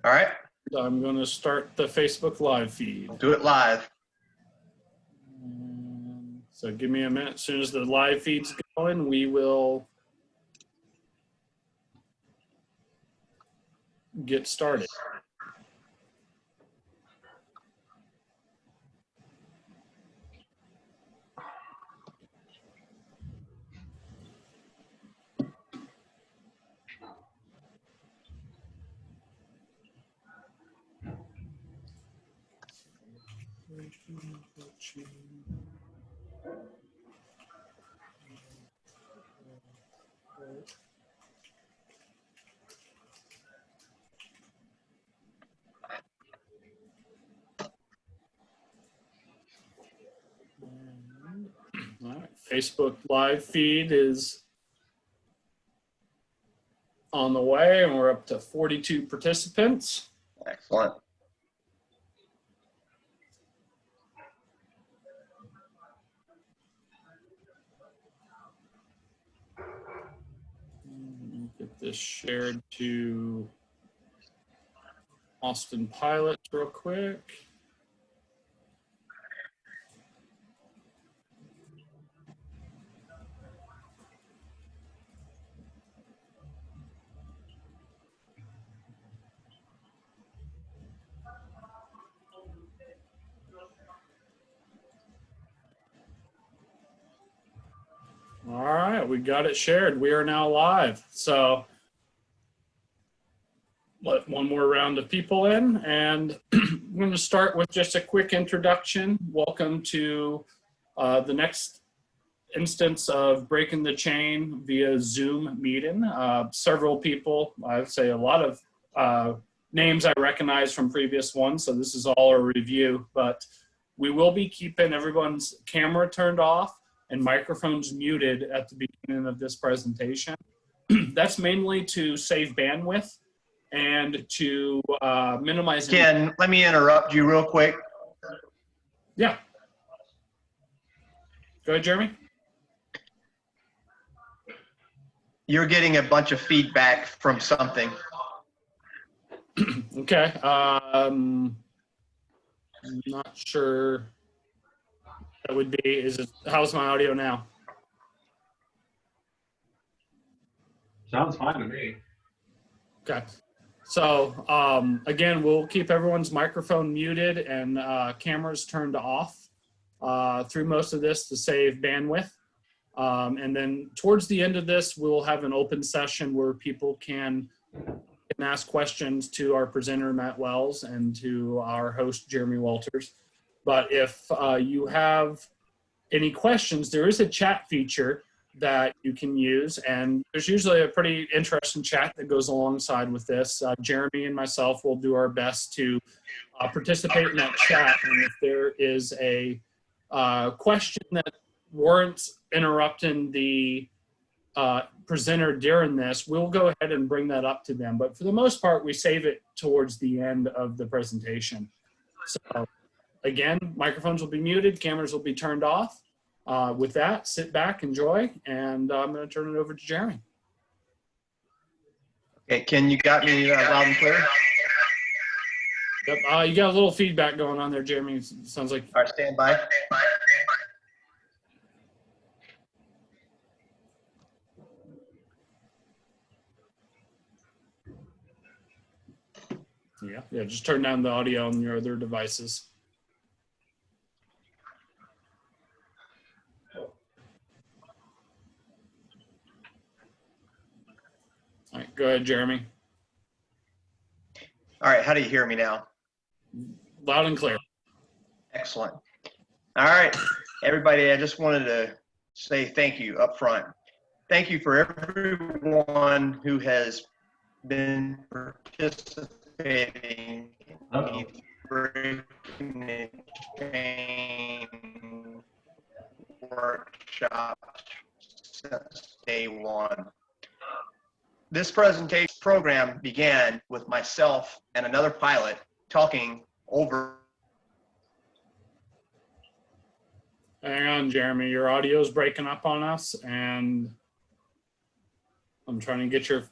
All right. I'm going to start the Facebook Live feed. Do it live. So give me a minute. As soon as the live feed's going, we will get started. All right. Facebook Live feed is on the way, and we're up to 42 participants. Excellent. Get this shared to Austin Pilot real quick. All right, we got it shared. We are now live. So let one more round of people in, and I'm going to start with just a quick introduction. Welcome to the next instance of Breaking the Chain via Zoom meeting. Several people, I would say a lot of names I recognize from previous ones, so this is all a review, but we will be keeping everyone's camera turned off and microphones muted at the beginning of this presentation. That's mainly to save bandwidth and to minimize. Ken, let me interrupt you real quick. Yeah. Go ahead, Jeremy. You're getting a bunch of feedback from something. Okay. I'm not sure. That would be, how's my audio now? Sounds fine to me. Okay. So again, we'll keep everyone's microphone muted and cameras turned off through most of this to save bandwidth. And then towards the end of this, we'll have an open session where people can ask questions to our presenter, Matt Wells, and to our host, Jeremy Walters. But if you have any questions, there is a chat feature that you can use, and there's usually a pretty interesting chat that goes alongside with this. Jeremy and myself will do our best to participate in that chat, and if there is a question that warrants interrupting the presenter during this, we'll go ahead and bring that up to them. But for the most part, we save it towards the end of the presentation. So again, microphones will be muted, cameras will be turned off. With that, sit back, enjoy, and I'm going to turn it over to Jeremy. Okay, Ken, you got me loud and clear? Yep, you got a little feedback going on there, Jeremy. Sounds like. All right, stand by. Yeah, just turn down the audio on your other devices. All right, go ahead, Jeremy. All right, how do you hear me now? Loud and clear. Excellent. All right, everybody, I just wanted to say thank you up front. Thank you for everyone who has been participating in the Breaking the Chain workshop since day one. This presentation program began with myself and another pilot talking over. Hang on, Jeremy. Your audio is breaking up on us, and I'm trying to get your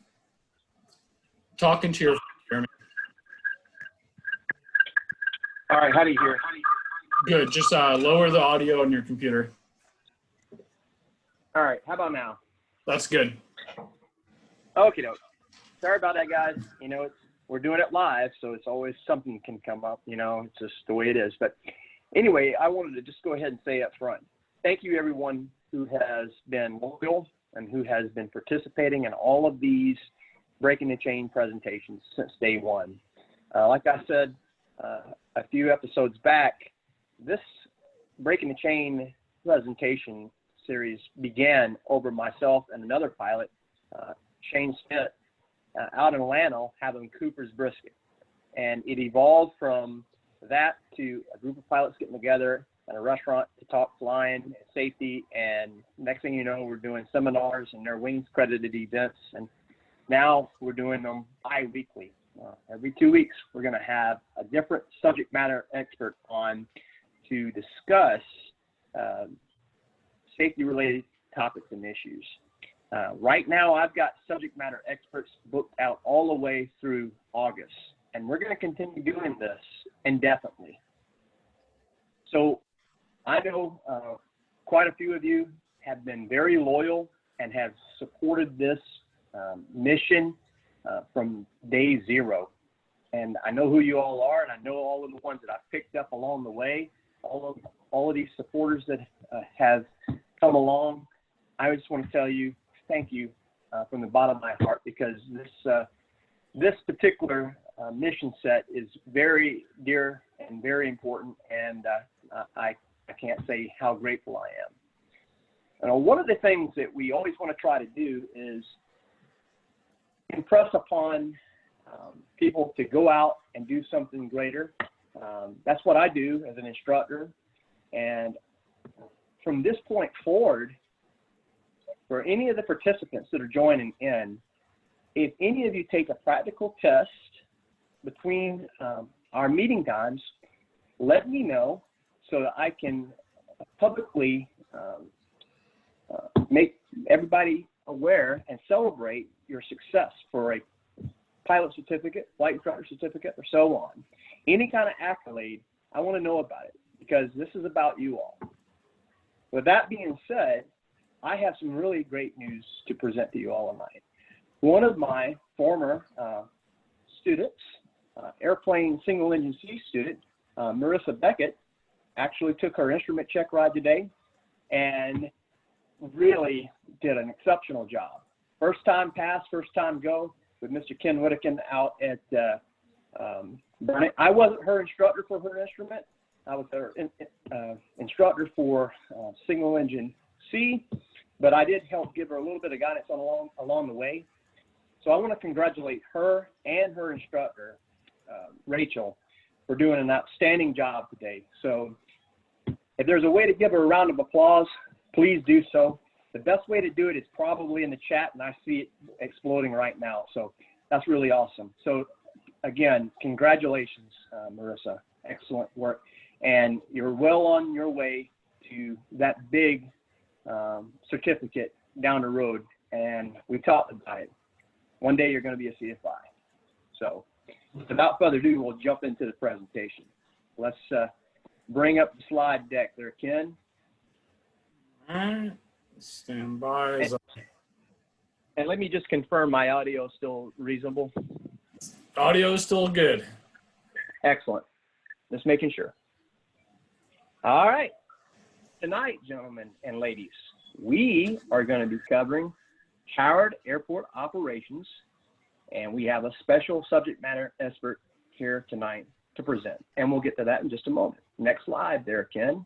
talking to your Jeremy. All right, how do you hear? Good. Just lower the audio on your computer. All right, how about now? That's good. Okay, doke. Sorry about that, guys. You know, we're doing it live, so it's always something can come up. You know, it's just the way it is. But anyway, I wanted to just go ahead and say up front, thank you, everyone who has been loyal and who has been participating in all of these Breaking the Chain presentations since day one. Like I said a few episodes back, this Breaking the Chain presentation series began over myself and another pilot, Shane Smith, out in Atlanta having Cooper's brisket. And it evolved from that to a group of pilots getting together at a restaurant to talk flying and safety. And next thing you know, we're doing seminars and their wings credited events. And now we're doing them bi-weekly. Every 2 weeks, we're going to have a different subject matter expert on to discuss safety-related topics and issues. Right now, I've got subject matter experts booked out all the way through August, and we're going to continue doing this indefinitely. So I know quite a few of you have been very loyal and have supported this mission from day zero. And I know who you all are, and I know all of the ones that I've picked up along the way, all of these supporters that have come along. I just want to tell you, thank you from the bottom of my heart, because this particular mission set is very dear and very important, and I can't say how grateful I am. One of the things that we always want to try to do is impress upon people to go out and do something greater. That's what I do as an instructor. And from this point forward, for any of the participants that are joining in, if any of you take a practical test between our meeting times, let me know so that I can publicly make everybody aware and celebrate your success for a pilot certificate, flight instructor certificate, or so on. Any kind of accolade, I want to know about it, because this is about you all. With that being said, I have some really great news to present to you all tonight. One of my former students, airplane single engine C student, Marissa Beckett, actually took her instrument check ride today and really did an exceptional job. First time pass, first time go with Mr. Ken Whittakin out at Burnet. I wasn't her instructor for her instrument. I was her instructor for single engine C, but I did help give her a little bit of guidance along the way. So I want to congratulate her and her instructor, Rachel, for doing an outstanding job today. So if there's a way to give her a round of applause, please do so. The best way to do it is probably in the chat, and I see it exploding right now. So that's really awesome. So again, congratulations, Marissa. Excellent work. And you're well on your way to that big certificate down the road. And we talked about it. One day you're going to be a CFI. So without further ado, we'll jump into the presentation. Let's bring up the slide deck there, Ken. All right. Stand by. And let me just confirm my audio is still reasonable. Audio is still good. Excellent. Just making sure. All right. Tonight, gentlemen and ladies, we are going to be covering Howard Airport operations, and we have a special subject matter expert here tonight to present, and we'll get to that in just a moment. Next slide there, Ken.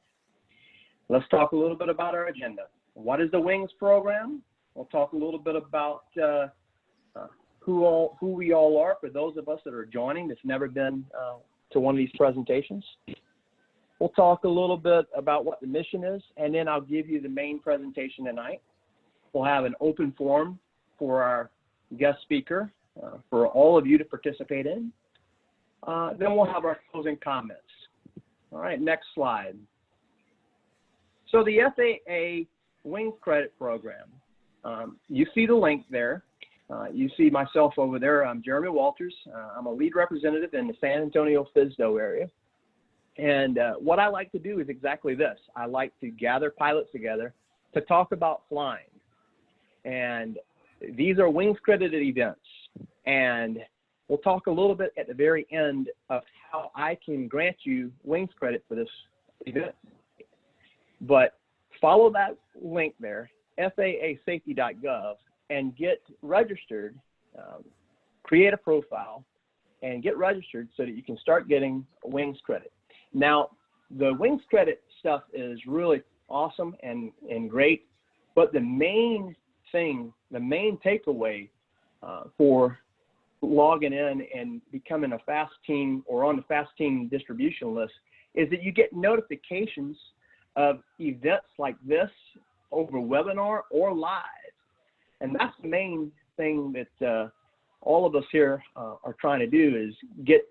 Let's talk a little bit about our agenda. What is the Wings program? We'll talk a little bit about who we all are for those of us that are joining that's never been to one of these presentations. We'll talk a little bit about what the mission is, and then I'll give you the main presentation tonight. We'll have an open forum for our guest speaker for all of you to participate in. Then we'll have our closing comments. All right, next slide. So the FAA Wings Credit Program, you see the link there. You see myself over there. I'm Jeremy Walters. I'm a lead representative in the San Antonio-Fisdo area. And what I like to do is exactly this. I like to gather pilots together to talk about flying. And these are wings credited events. And we'll talk a little bit at the very end of how I can grant you wings credit for this event. But follow that link there, FAAsafety.gov, and get registered, create a profile, and get registered so that you can start getting wings credit. Now, the wings credit stuff is really awesome and great, but the main thing, the main takeaway for logging in and becoming a fast team or on the fast team distribution list is that you get notifications of events like this over webinar or live. And that's the main thing that all of us here are trying to do, is get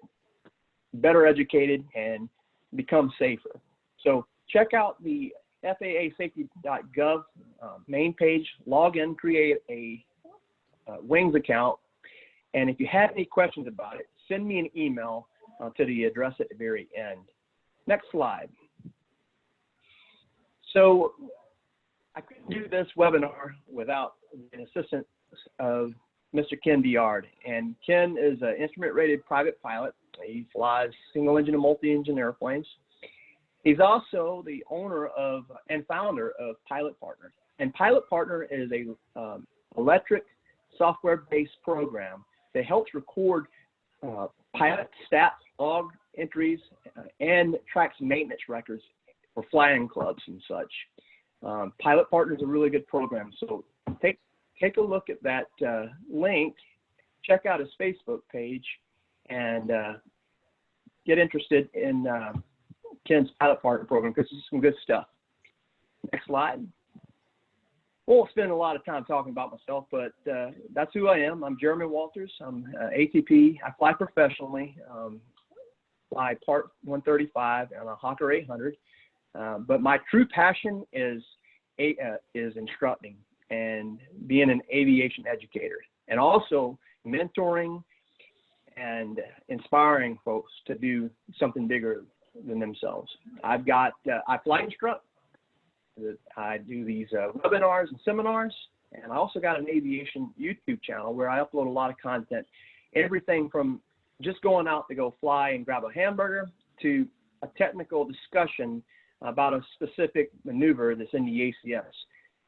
better educated and become safer. So check out the FAAsafety.gov main page, log in, create a wings account. And if you have any questions about it, send me an email to the address at the very end. Next slide. So I couldn't do this webinar without an assistance of Mr. Ken Biard. And Ken is an instrument-rated private pilot. He flies single-engine and multi-engine airplanes. He's also the owner of and founder of Pilot Partner. And Pilot Partner is a electric software-based program that helps record pilot stats, log entries, and tracks maintenance records for flying clubs and such. Pilot Partner is a really good program. So take a look at that link, check out his Facebook page, and get interested in Ken's Pilot Partner program, because it's some good stuff. Next slide. Won't spend a lot of time talking about myself, but that's who I am. I'm Jeremy Walters. I'm ATP. I fly professionally. Fly Part 135 and a Hawker 800. But my true passion is instructing and being an aviation educator, and also mentoring and inspiring folks to do something bigger than themselves. I flight instruct. I do these webinars and seminars, and I also got an aviation YouTube channel where I upload a lot of content, everything from just going out to go fly and grab a hamburger to a technical discussion about a specific maneuver that's in the ACS.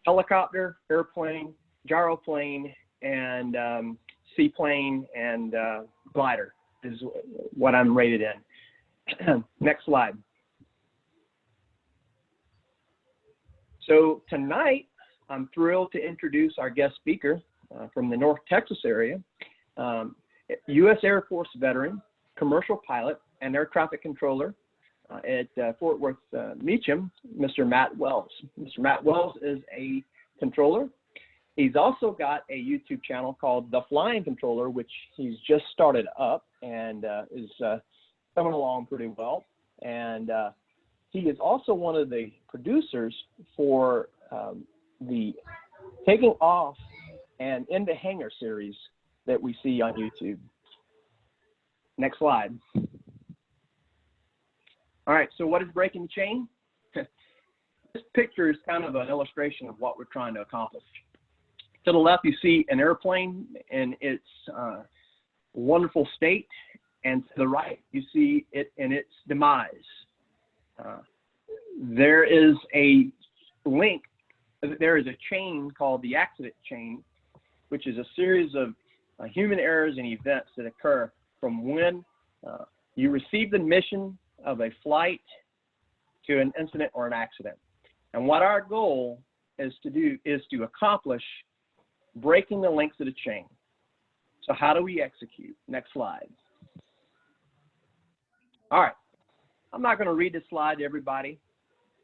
Helicopter, airplane, gyroplane, and seaplane, and glider is what I'm rated in. Next slide. So tonight, I'm thrilled to introduce our guest speaker from the North Texas area, U.S. Air Force veteran, commercial pilot, and air traffic controller at Fort Worth Meacham, Mr. Matt Wells. Mr. Matt Wells is a controller. He's also got a YouTube channel called The Flying Controller, which he's just started up and is coming along pretty well. And he is also one of the producers for the Taking Off and In the Hangar series that we see on YouTube. Next slide. All right, so what is breaking the chain? This picture is kind of an illustration of what we're trying to accomplish. To the left, you see an airplane in its wonderful state, and to the right, you see it in its demise. There is a link, there is a chain called the accident chain, which is a series of human errors and events that occur from when you receive the mission of a flight to an incident or an accident. And what our goal is to do is to accomplish breaking the links of the chain. So how do we execute? Next slide. All right. I'm not going to read this slide to everybody,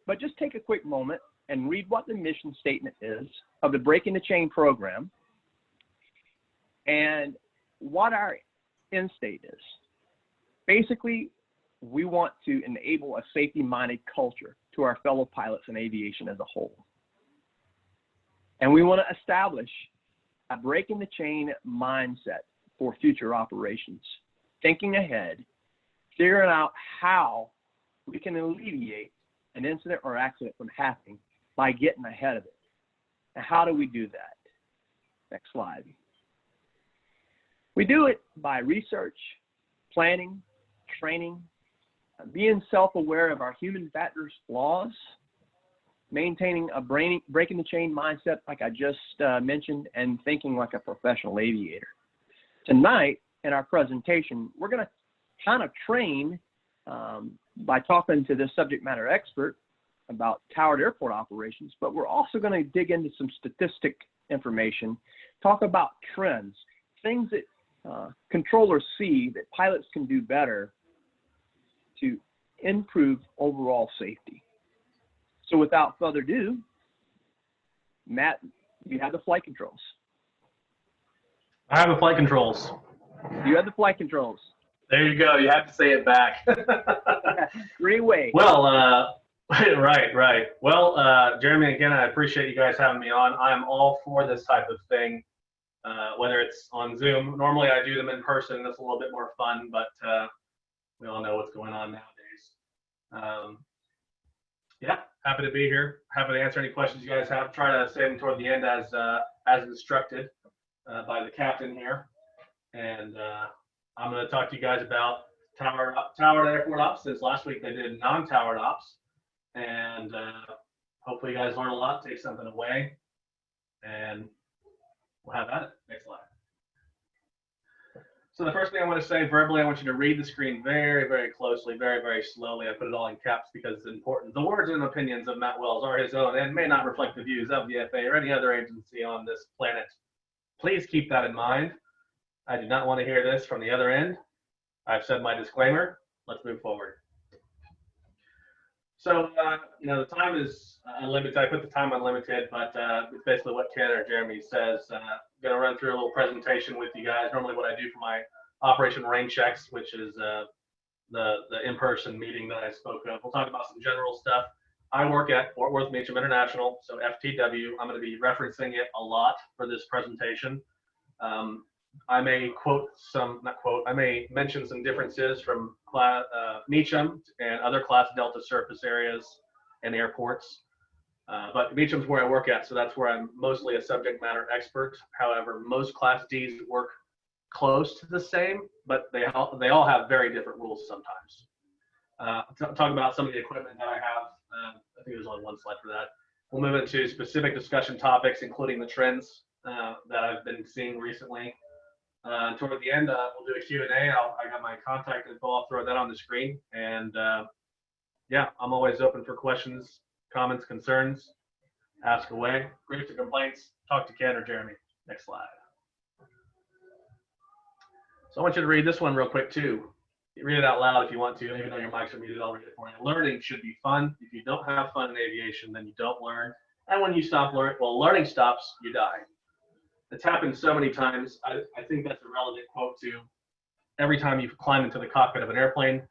but just take a quick moment and read what the mission statement is of the Breaking the Chain program and what our end state is. Basically, we want to enable a safety-minded culture to our fellow pilots in aviation as a whole. And we want to establish a breaking the chain mindset for future operations, thinking ahead, figuring out how we can alleviate an incident or accident from happening by getting ahead of it. Now, how do we do that? Next slide. We do it by research, planning, training, being self-aware of our human factors flaws, maintaining a breaking the chain mindset like I just mentioned, and thinking like a professional aviator. Tonight in our presentation, we're going to kind of train by talking to this subject matter expert about towered airport operations, but we're also going to dig into some statistic information, talk about trends, things that controllers see that pilots can do better to improve overall safety. So without further ado, Matt, you have the flight controls. I have the flight controls. You have the flight controls. There you go. You have to say it back. Great way. Well, right. Well, Jeremy, again, I appreciate you guys having me on. I am all for this type of thing, whether it's on Zoom. Normally I do them in person. It's a little bit more fun, but we all know what's going on nowadays. Yeah, happy to be here. Happy to answer any questions you guys have. Try to save them toward the end as instructed by the captain here. And I'm going to talk to you guys about towered airport ops. Since last week they did non-towered ops. And hopefully you guys learn a lot, take something away, and we'll have at it. Next slide. So the first thing I want to say verbally, I want you to read the screen very, very closely, very, very slowly. I put it all in caps because it's important. The words and opinions of Matt Wells are his own and may not reflect the views of the FAA or any other agency on this planet. Please keep that in mind. I do not want to hear this from the other end. I've said my disclaimer. Let's move forward. So, the time is unlimited. I put the time unlimited, but it's basically what Ken or Jeremy says. Going to run through a little presentation with you guys. Normally what I do for my Operation Rain Checks, which is the in-person meeting that I spoke of. We'll talk about some general stuff. I work at Fort Worth Meacham International, so FTW. I'm going to be referencing it a lot for this presentation. I may I may mention some differences from Meacham and other Class Delta surface areas and airports. But Meacham's where I work at, so that's where I'm mostly a subject matter expert. However, most Class Ds work close to the same, but they all have very different rules sometimes. Talk about some of the equipment that I have. I think there's only one slide for that. We'll move into specific discussion topics, including the trends that I've been seeing recently. Toward the end, we'll do a Q&A. I got my contact info. I'll throw that on the screen. And yeah, I'm always open for questions, comments, concerns. Ask away. Griefs or complaints, talk to Ken or Jeremy. Next slide. So I want you to read this one real quick too. Read it out loud if you want to, even though your mics are muted, I'll read it for you. Learning should be fun. If you don't have fun in aviation, then you don't learn. And when you stop learning, learning stops, you die. It's happened so many times. I think that's a relevant quote to every time you climb into the cockpit of an airplane,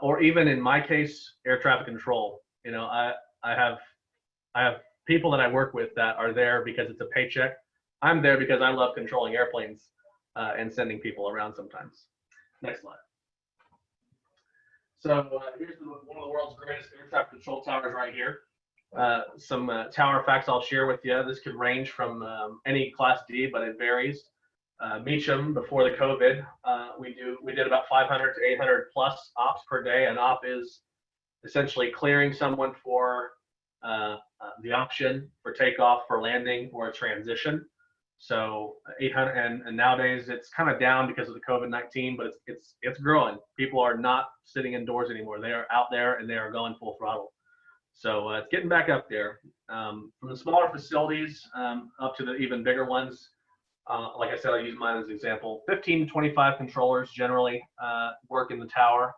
or even in my case, air traffic control. I have people that I work with that are there because it's a paycheck. I'm there because I love controlling airplanes and sending people around sometimes. Next slide. So here's one of the world's greatest air traffic control towers right here. Some tower facts I'll share with you. This could range from any Class D, but it varies. Meacham, before the COVID, we did about 500 to 800 plus ops per day. An op is essentially clearing someone for the option for takeoff, for landing, or a transition. So 800, and nowadays it's kind of down because of the COVID-19, but it's growing. People are not sitting indoors anymore. They are out there and they are going full throttle. So it's getting back up there. From the smaller facilities up to the even bigger ones, like I said, I'll use mine as an example. 15 to 25 controllers generally work in the tower.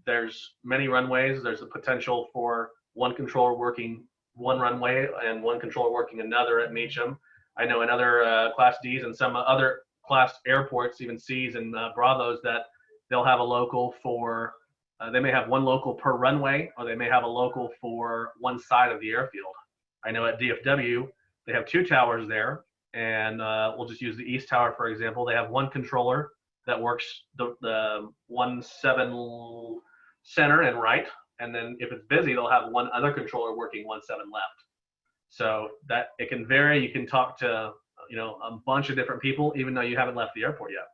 There's many runways. There's a potential for one controller working one runway and one controller working another at Meacham. I know in other Class Ds and some other class airports, even Cs and Bravos, that they'll have a local for, they may have one local per runway, or they may have a local for one side of the airfield. I know at DFW, they have two towers there, and we'll just use the East Tower, for example. They have one controller that works the center and right. And then if it's busy, they'll have one other controller working 17 left. So that it can vary. You can talk to, a bunch of different people, even though you haven't left the airport yet.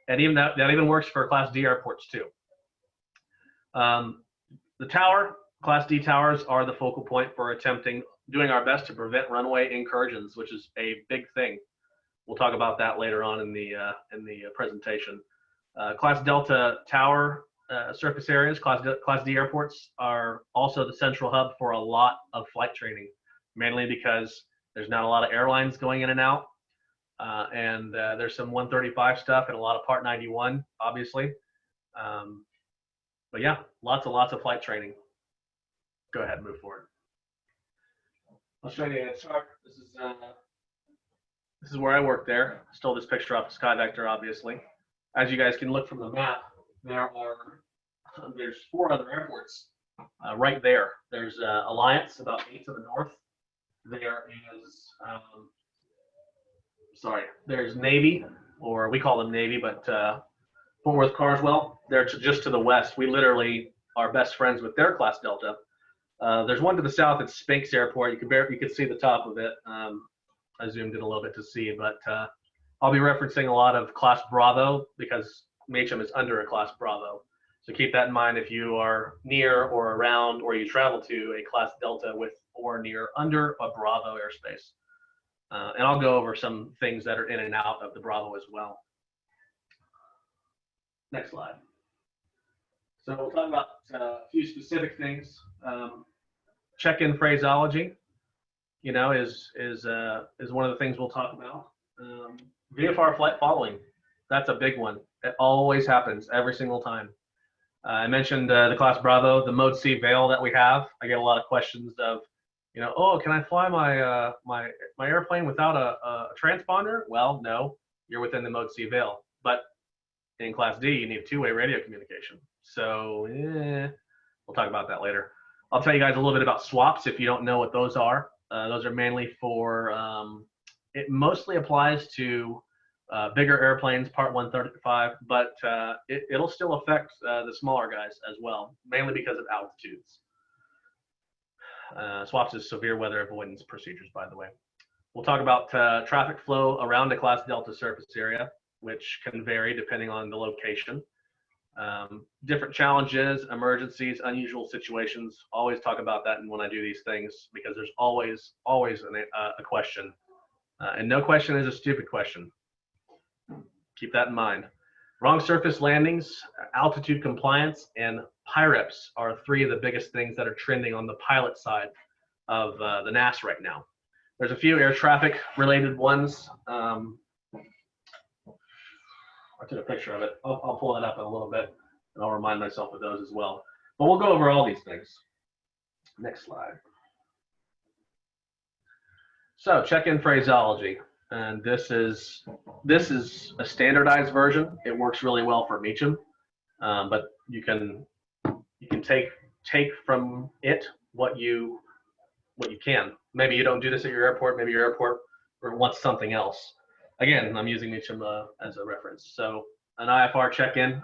And even that even works for Class D airports too. The tower, Class D towers are the focal point for doing our best to prevent runway incursions, which is a big thing. We'll talk about that later on in the presentation. Class Delta tower surface areas, Class D airports are also the central hub for a lot of flight training, mainly because there's not a lot of airlines going in and out. And there's some 135 stuff and a lot of Part 91, obviously. But yeah, lots of flight training. Go ahead and move forward. I'll show you a chart. This is where I work there. I stole this picture off of SkyVector, obviously. As you guys can look from the map, there's 4 other airports right there. There's Alliance, about 8 to the north. There is, there's Navy, or we call them Navy, but Fort Worth Carswell, they're just to the west. We literally are best friends with their Class Delta. There's one to the south at Spinks Airport. You could see the top of it. I zoomed in a little bit to see, but I'll be referencing a lot of Class Bravo because Meacham is under a Class Bravo. So keep that in mind if you are near or around or you travel to a Class Delta with or near under a Bravo airspace. And I'll go over some things that are in and out of the Bravo as well. Next slide. So we'll talk about a few specific things. Check-in phraseology, is one of the things we'll talk about. VFR flight following, that's a big one. It always happens every single time. I mentioned the Class Bravo, the Mode C veil that we have. I get a lot of questions of, oh, can I fly my my airplane without a transponder? Well, no, you're within the Mode C veil. But in Class D, you need two-way radio communication. So we'll talk about that later. I'll tell you guys a little bit about swaps if you don't know what those are. Those are mainly for, it mostly applies to bigger airplanes, Part 135, but it'll still affect the smaller guys as well, mainly because of altitudes. Swaps is severe weather avoidance procedures, by the way. We'll talk about traffic flow around a Class Delta surface area, which can vary depending on the location. Different challenges, emergencies, unusual situations. Always talk about that when I do these things because there's always a question. And no question is a stupid question. Keep that in mind. Wrong surface landings, altitude compliance, and PIREPs are 3 of the biggest things that are trending on the pilot side of the NAS right now. There's a few air traffic related ones. I took a picture of it. I'll pull it up in a little bit and I'll remind myself of those as well. But we'll go over all these things. Next slide. So check-in phraseology. And this is a standardized version. It works really well for Meacham, but you can take from it what you can. Maybe you don't do this at your airport. Maybe your airport wants something else. Again, I'm using Meacham as a reference. So an IFR check-in,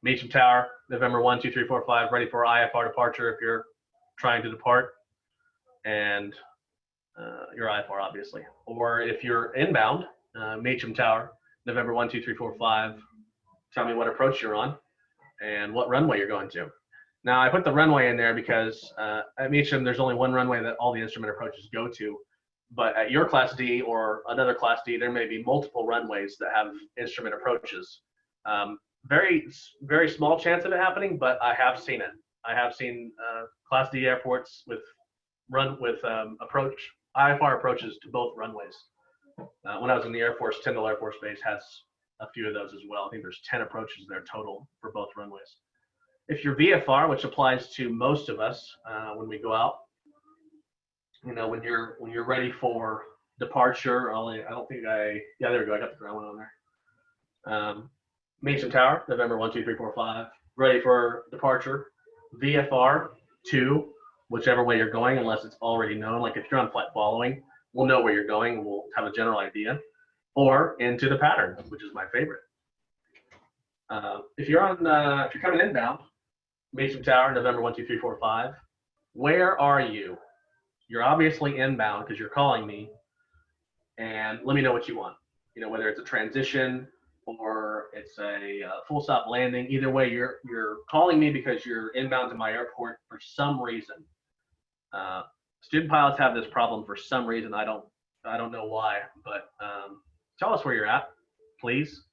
Meacham Tower, November 1, 2, 3, 4, 5, ready for IFR departure if you're trying to depart, and your IFR obviously. Or if you're inbound, Meacham Tower, November 1, 2, 3, 4, 5, tell me what approach you're on and what runway you're going to. Now I put the runway in there because at Meacham there's only one runway that all the instrument approaches go to. But at your Class D or another Class D, there may be multiple runways that have instrument approaches. Very, very small chance of it happening, but I have seen it. I have seen Class D airports with IFR approaches to both runways. When I was in the Air Force, Tyndall Air Force Base has a few of those as well. I think there's 10 approaches there total for both runways. If you're VFR, which applies to most of us when we go out, when you're ready for departure, there we go, I got the ground one on there. Meacham Tower, November 1, 2, 3, 4, 5, ready for departure. VFR 2, whichever way you're going, unless it's already known. Like if you're on flight following, we'll know where you're going and we'll have a general idea. Or into the pattern, which is my favorite. If you're coming inbound, Meacham Tower, November 12345. Where are you? You're obviously inbound because you're calling me, and let me know what you want. You know, whether it's a transition or it's a full stop landing. Either way, you're calling me because you're inbound to my airport for some reason. Student pilots have this problem for some reason. I don't know why, but tell us where you're at, please,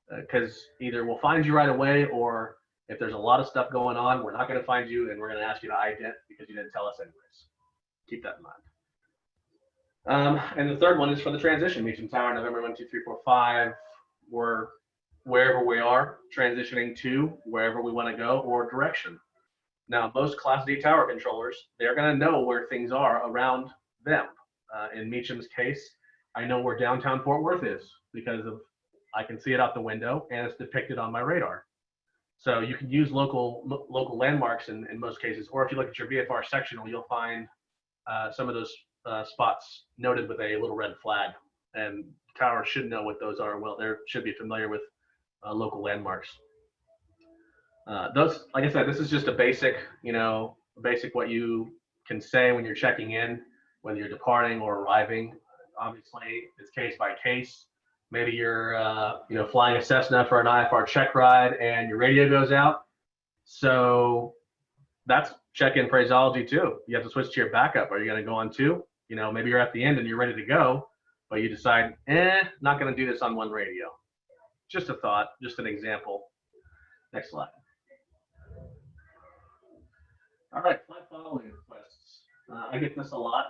because either we'll find you right away, or if there's a lot of stuff going on, we're not going to find you, and we're going to ask you to ident because you didn't tell us anyways. Keep that in mind. And the third one is for the transition. Meacham Tower, November 12345. We're wherever we are, transitioning to wherever we want to go or direction. Now, most Class D tower controllers, they're going to know where things are around them. In Meacham's case, I know where downtown Fort Worth is because I can see it out the window and it's depicted on my radar. So you can use local landmarks in most cases, or if you look at your VFR sectional, you'll find some of those spots noted with a little red flag, and towers should know what those are. Well, they should be familiar with local landmarks. Those, like I said, this is just a basic, basic what you can say when you're checking in, whether you're departing or arriving. Obviously, it's case by case. Maybe you're, flying a Cessna for an IFR check ride and your radio goes out. So that's check-in phraseology too. You have to switch to your backup. Are you going to go on two? Maybe you're at the end and you're ready to go, but you decide, not going to do this on one radio. Just a thought, just an example. Next slide. All right, flight following requests. I get this a lot.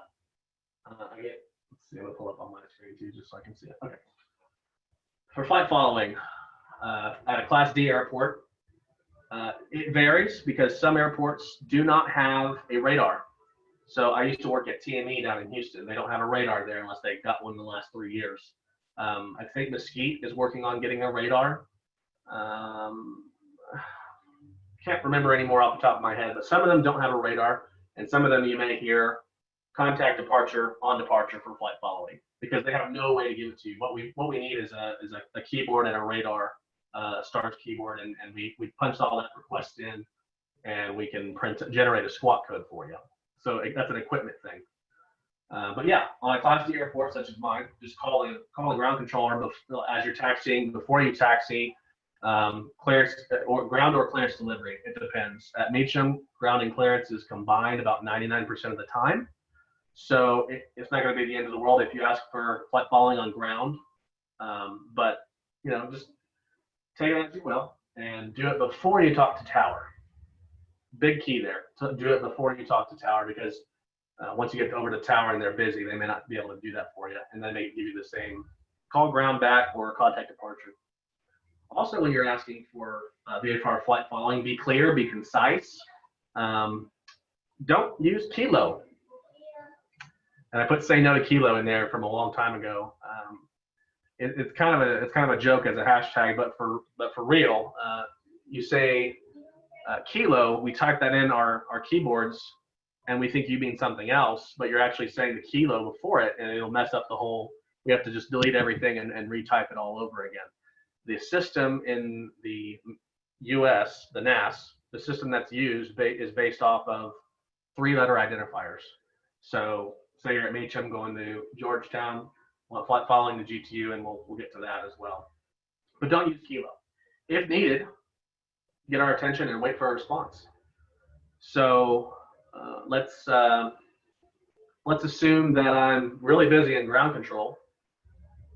Let's see, I'm going to pull up on my screen too, just so I can see it. Okay. For flight following at a Class D airport, it varies because some airports do not have a radar. So I used to work at TME down in Houston. They don't have a radar there unless they got one in the last 3 years. I think Mesquite is working on getting a radar. Can't remember any more off the top of my head, but some of them don't have a radar, and some of them you may hear contact departure on departure for flight following because they have no way to give it to you. What we need is a keyboard and a radar, STARS keyboard, and we punch all that request in, and we can generate a squawk code for you. So that's an equipment thing. But yeah, on a Class D airport such as mine, just call the ground controller as you're taxiing, before you taxi, clearance or ground or clearance delivery. It depends. At Meacham, ground and clearance is combined about 99% of the time. So it's not going to be the end of the world if you ask for flight following on ground. But just take it as you will and do it before you talk to tower. Big key there. So do it before you talk to tower because once you get over to tower and they're busy, they may not be able to do that for you, and then they give you the same call ground back or contact departure. Also, when you're asking for VFR flight following, be clear, be concise. Don't use kilo. And I put say no to kilo in there from a long time ago. It's kind of a joke as a hashtag, but for real, you say kilo, we type that in our keyboards, and we think you mean something else, but you're actually saying the kilo before it, and it'll mess up the whole. We have to just delete everything and retype it all over again. The system in the US, the NAS, the system that's used is based off of 3-letter identifiers. So say you're at Meacham going to Georgetown, flight following the GTU, and we'll get to that as well. But don't use kilo. If needed, get our attention and wait for a response. So let's assume that I'm really busy in ground control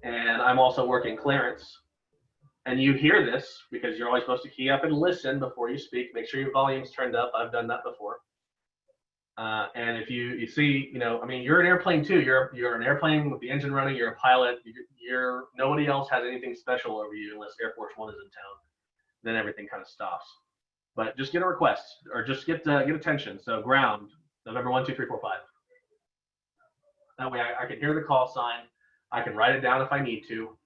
and I'm also working clearance, and you hear this because you're always supposed to key up and listen before you speak. Make sure your volume's turned up. I've done that before. And if you see, you're an airplane too. You're an airplane with the engine running. You're a pilot. Nobody else has anything special over you unless Air Force One is in town. Then everything kind of stops. But just get a request or just get attention. So ground, November 12345. That way I can hear the call sign. I can write it down if I need to.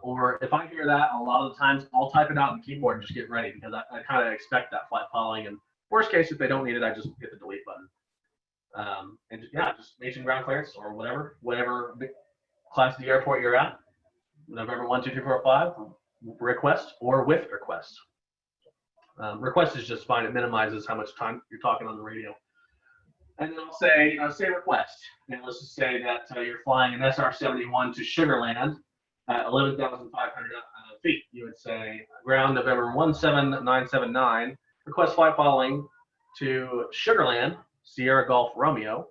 Or if I hear that, a lot of the times I'll type it out on the keyboard and just get ready because I kind of expect that flight following. And worst case, if they don't need it, I just hit the delete button. And just Meacham ground clearance or whatever Class D airport you're at, November 12345, request or with request. Request is just fine. It minimizes how much time you're talking on the radio. And then I'll say, request. And let's just say that you're flying an SR-71 to Sugar Land at 11,500 feet. You would say, ground November 17979, request flight following to Sugar Land, Sierra Golf Romeo,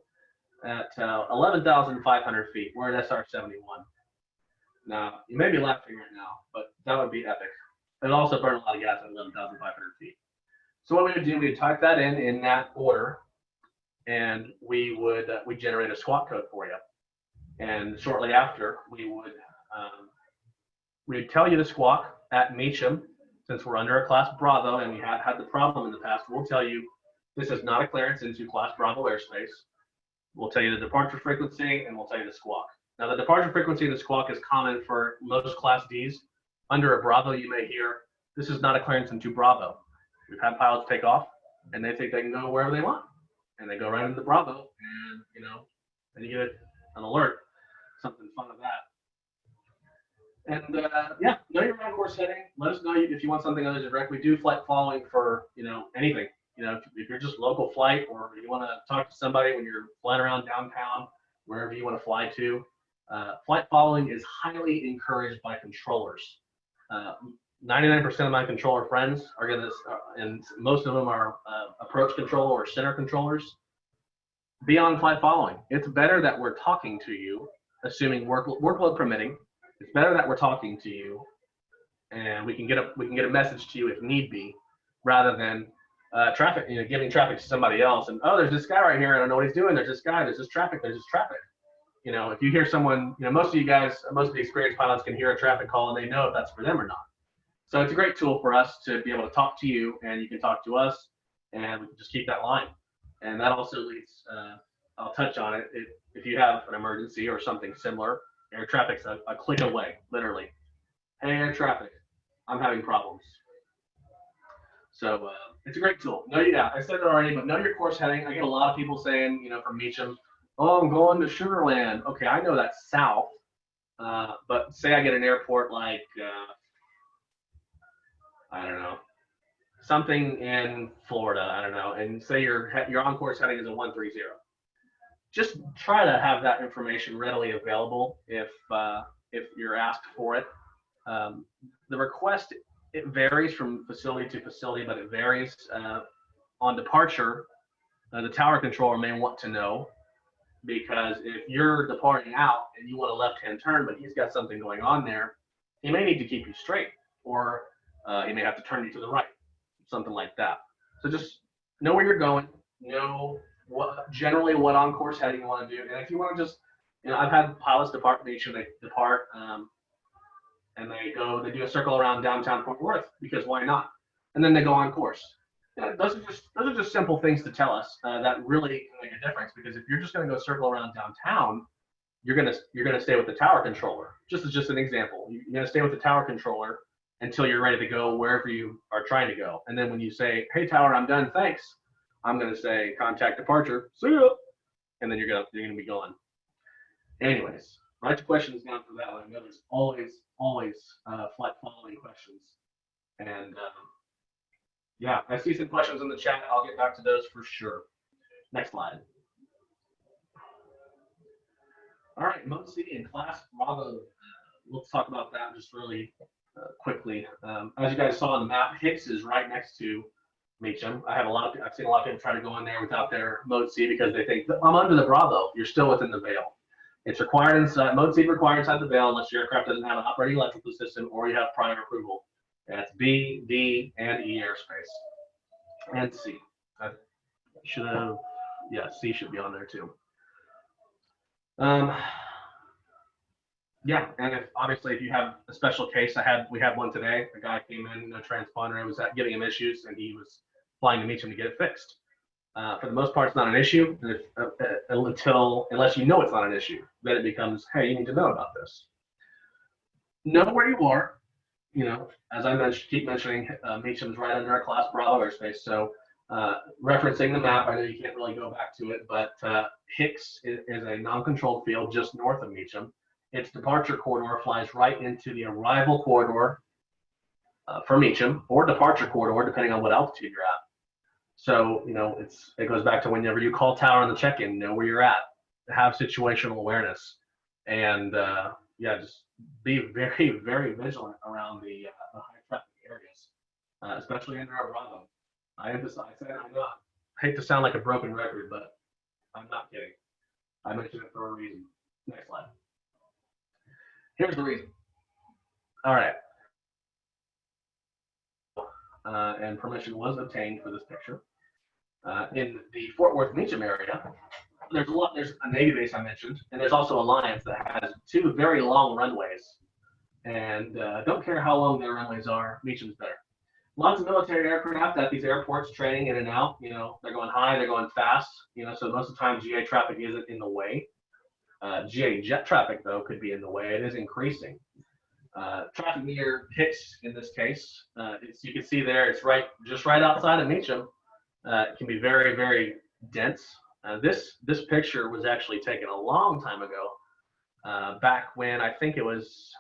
at 11,500 feet. We're at SR-71. Now, you may be laughing right now, but that would be epic. It'll also burn a lot of gas at 11,500 feet. So what we would do, we'd type that in that order, and we would generate a squawk code for you. And shortly after, we'd tell you to squawk at Meacham. Since we're under a Class Bravo and we have had the problem in the past, we'll tell you this is not a clearance into Class Bravo airspace. We'll tell you the departure frequency, and we'll tell you the squawk. Now, the departure frequency and the squawk is common for most Class Ds. Under a Bravo, you may hear, this is not a clearance into Bravo. We've had pilots take off, and they think they can go wherever they want. And they go right into the Bravo, and, then you get an alert, something fun of that. And, know your ground course heading. Let us know if you want something other than direct. We do flight following for, anything. If you're just local flight, or you want to talk to somebody when you're flying around downtown, wherever you want to fly to, flight following is highly encouraged by controllers. 99% of my controller friends are going to, and most of them are approach controller or center controllers, be on flight following. It's better that we're talking to you, assuming workload permitting. It's better that we're talking to you, and we can get a message to you if need be, rather than traffic, giving traffic to somebody else. And there's this guy right here. I don't know what he's doing. There's this guy. There's this traffic. There's this traffic. If you hear someone, most of you guys, most of the experienced pilots can hear a traffic call and they know if that's for them or not. So it's a great tool for us to be able to talk to you, and you can talk to us, and we can just keep that line. And that also leads, I'll touch on it, if you have an emergency or something similar, air traffic's a click away, literally. Hey, air traffic, I'm having problems. So it's a great tool. I said it already, but know your course heading. I get a lot of people saying, from Meacham, I'm going to Sugar Land. Okay, I know that's south, but say I get an airport like, I don't know, something in Florida, I don't know, and say your on-course heading is a 130. Just try to have that information readily available if you're asked for it. The request, it varies from facility to facility, but it varies. On departure, the tower controller may want to know, because if you're departing out and you want a left-hand turn, but he's got something going on there, he may need to keep you straight, or he may have to turn you to the right, something like that. So just know where you're going, know generally what on-course heading you want to do. And if you want to just, I've had pilots depart Meacham, they depart, and they do a circle around downtown Fort Worth, because why not? And then they go on course. Those are just simple things to tell us that really can make a difference, because if you're just going to go circle around downtown, you're gonna stay with the tower controller. Just an example. You're gonna stay with the tower controller until you're ready to go wherever you are trying to go. And then when you say, hey tower, I'm done, thanks, I'm gonna say contact departure, see ya, and then you're gonna be gone. Anyways, write your questions down for that one. I know there's always flight following questions. And yeah, I see some questions in the chat. I'll get back to those for sure. Next slide. All right, Mode C and Class Bravo. Let's talk about that just really quickly. As you guys saw on the map, Hicks is right next to Meacham. I've seen a lot of people try to go in there without their Mode C because they think, I'm under the Bravo. You're still within the veil. It's required inside, Mode C required inside the veil unless your aircraft doesn't have an operating electrical system or you have prior approval. That's B, D, and E airspace. And C. I should have, yeah, C should be on there too. Yeah, and obviously if you have a special case, we had one today. A guy came in, no transponder, I was giving him issues, and he was flying to Meacham to get it fixed. For the most part, it's not an issue unless you know it's not an issue. Then it becomes, hey, you need to know about this. Know where you are. As I keep mentioning, Meacham's right under a Class Bravo airspace. So referencing the map, I know you can't really go back to it, but Hicks is a non-controlled field just north of Meacham. Its departure corridor flies right into the arrival corridor from Meacham or departure corridor, depending on what altitude you're at. So, it goes back to whenever you call tower on the check-in, know where you're at, have situational awareness, and just be very, very vigilant around the high traffic areas, especially in our Bravo. I hate to sound like a broken record, but I'm not kidding. I mentioned it for a reason. Next slide. Here's the reason. All right. And permission was obtained for this picture. In the Fort Worth Meacham area, there's a Navy base I mentioned, and there's also Alliance that has 2 very long runways. And don't care how long their runways are, Meacham's better. Lots of military aircraft at these airports training in and out. They're going high, they're going fast. So most of the time GA traffic isn't in the way. GA jet traffic, though, could be in the way. It is increasing. Traffic near Hicks, in this case, you can see there, it's just right outside of Meacham. It can be very, very dense. This picture was actually taken a long time ago, back when I think it was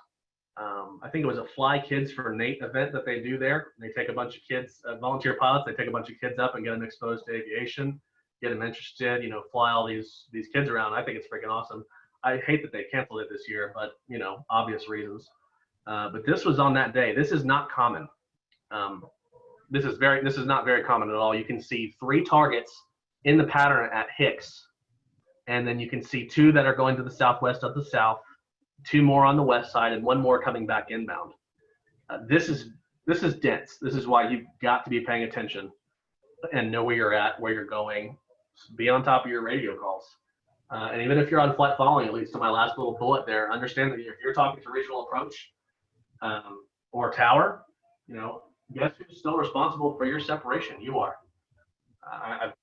a Fly Kids for Nate event that they do there. They take a bunch of kids, volunteer pilots. They take a bunch of kids up and get them exposed to aviation, get them interested. Fly all these kids around. I think it's freaking awesome. I hate that they canceled it this year, but obvious reasons. But this was on that day. This is not common. This is not very common at all. You can see 3 targets in the pattern at Hicks, and then you can see 2 that are going to the southwest of the south, 2 more on the west side, and 1 more coming back inbound. This is dense. This is why you've got to be paying attention and know where you're at, where you're going. Be on top of your radio calls. And even if you're on flight following, it leads to my last little bullet there. Understand that if you're talking to regional approach or tower, guess who's still responsible for your separation? You are.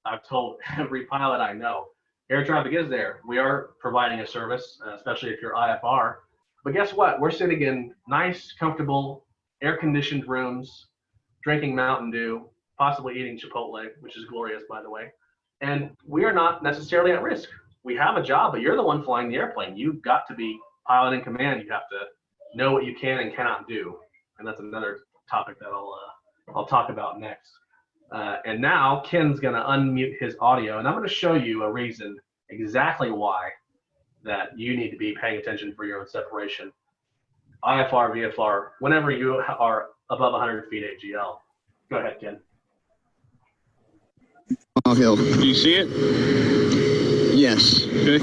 I've told every pilot I know, air traffic is there. We are providing a service, especially if you're IFR. But guess what? We're sitting in nice, comfortable, air-conditioned rooms, drinking Mountain Dew, possibly eating Chipotle, which is glorious, by the way. And we are not necessarily at risk. We have a job, but you're the one flying the airplane. You've got to be pilot in command. You have to know what you can and cannot do. And that's another topic that I'll talk about next. And now Ken's going to unmute his audio, and I'm going to show you a reason exactly why that you need to be paying attention for your own separation. IFR, VFR, whenever you are above 100 feet AGL. Go ahead, Ken. Oh, Hill. Do you see it? Yes. Okay.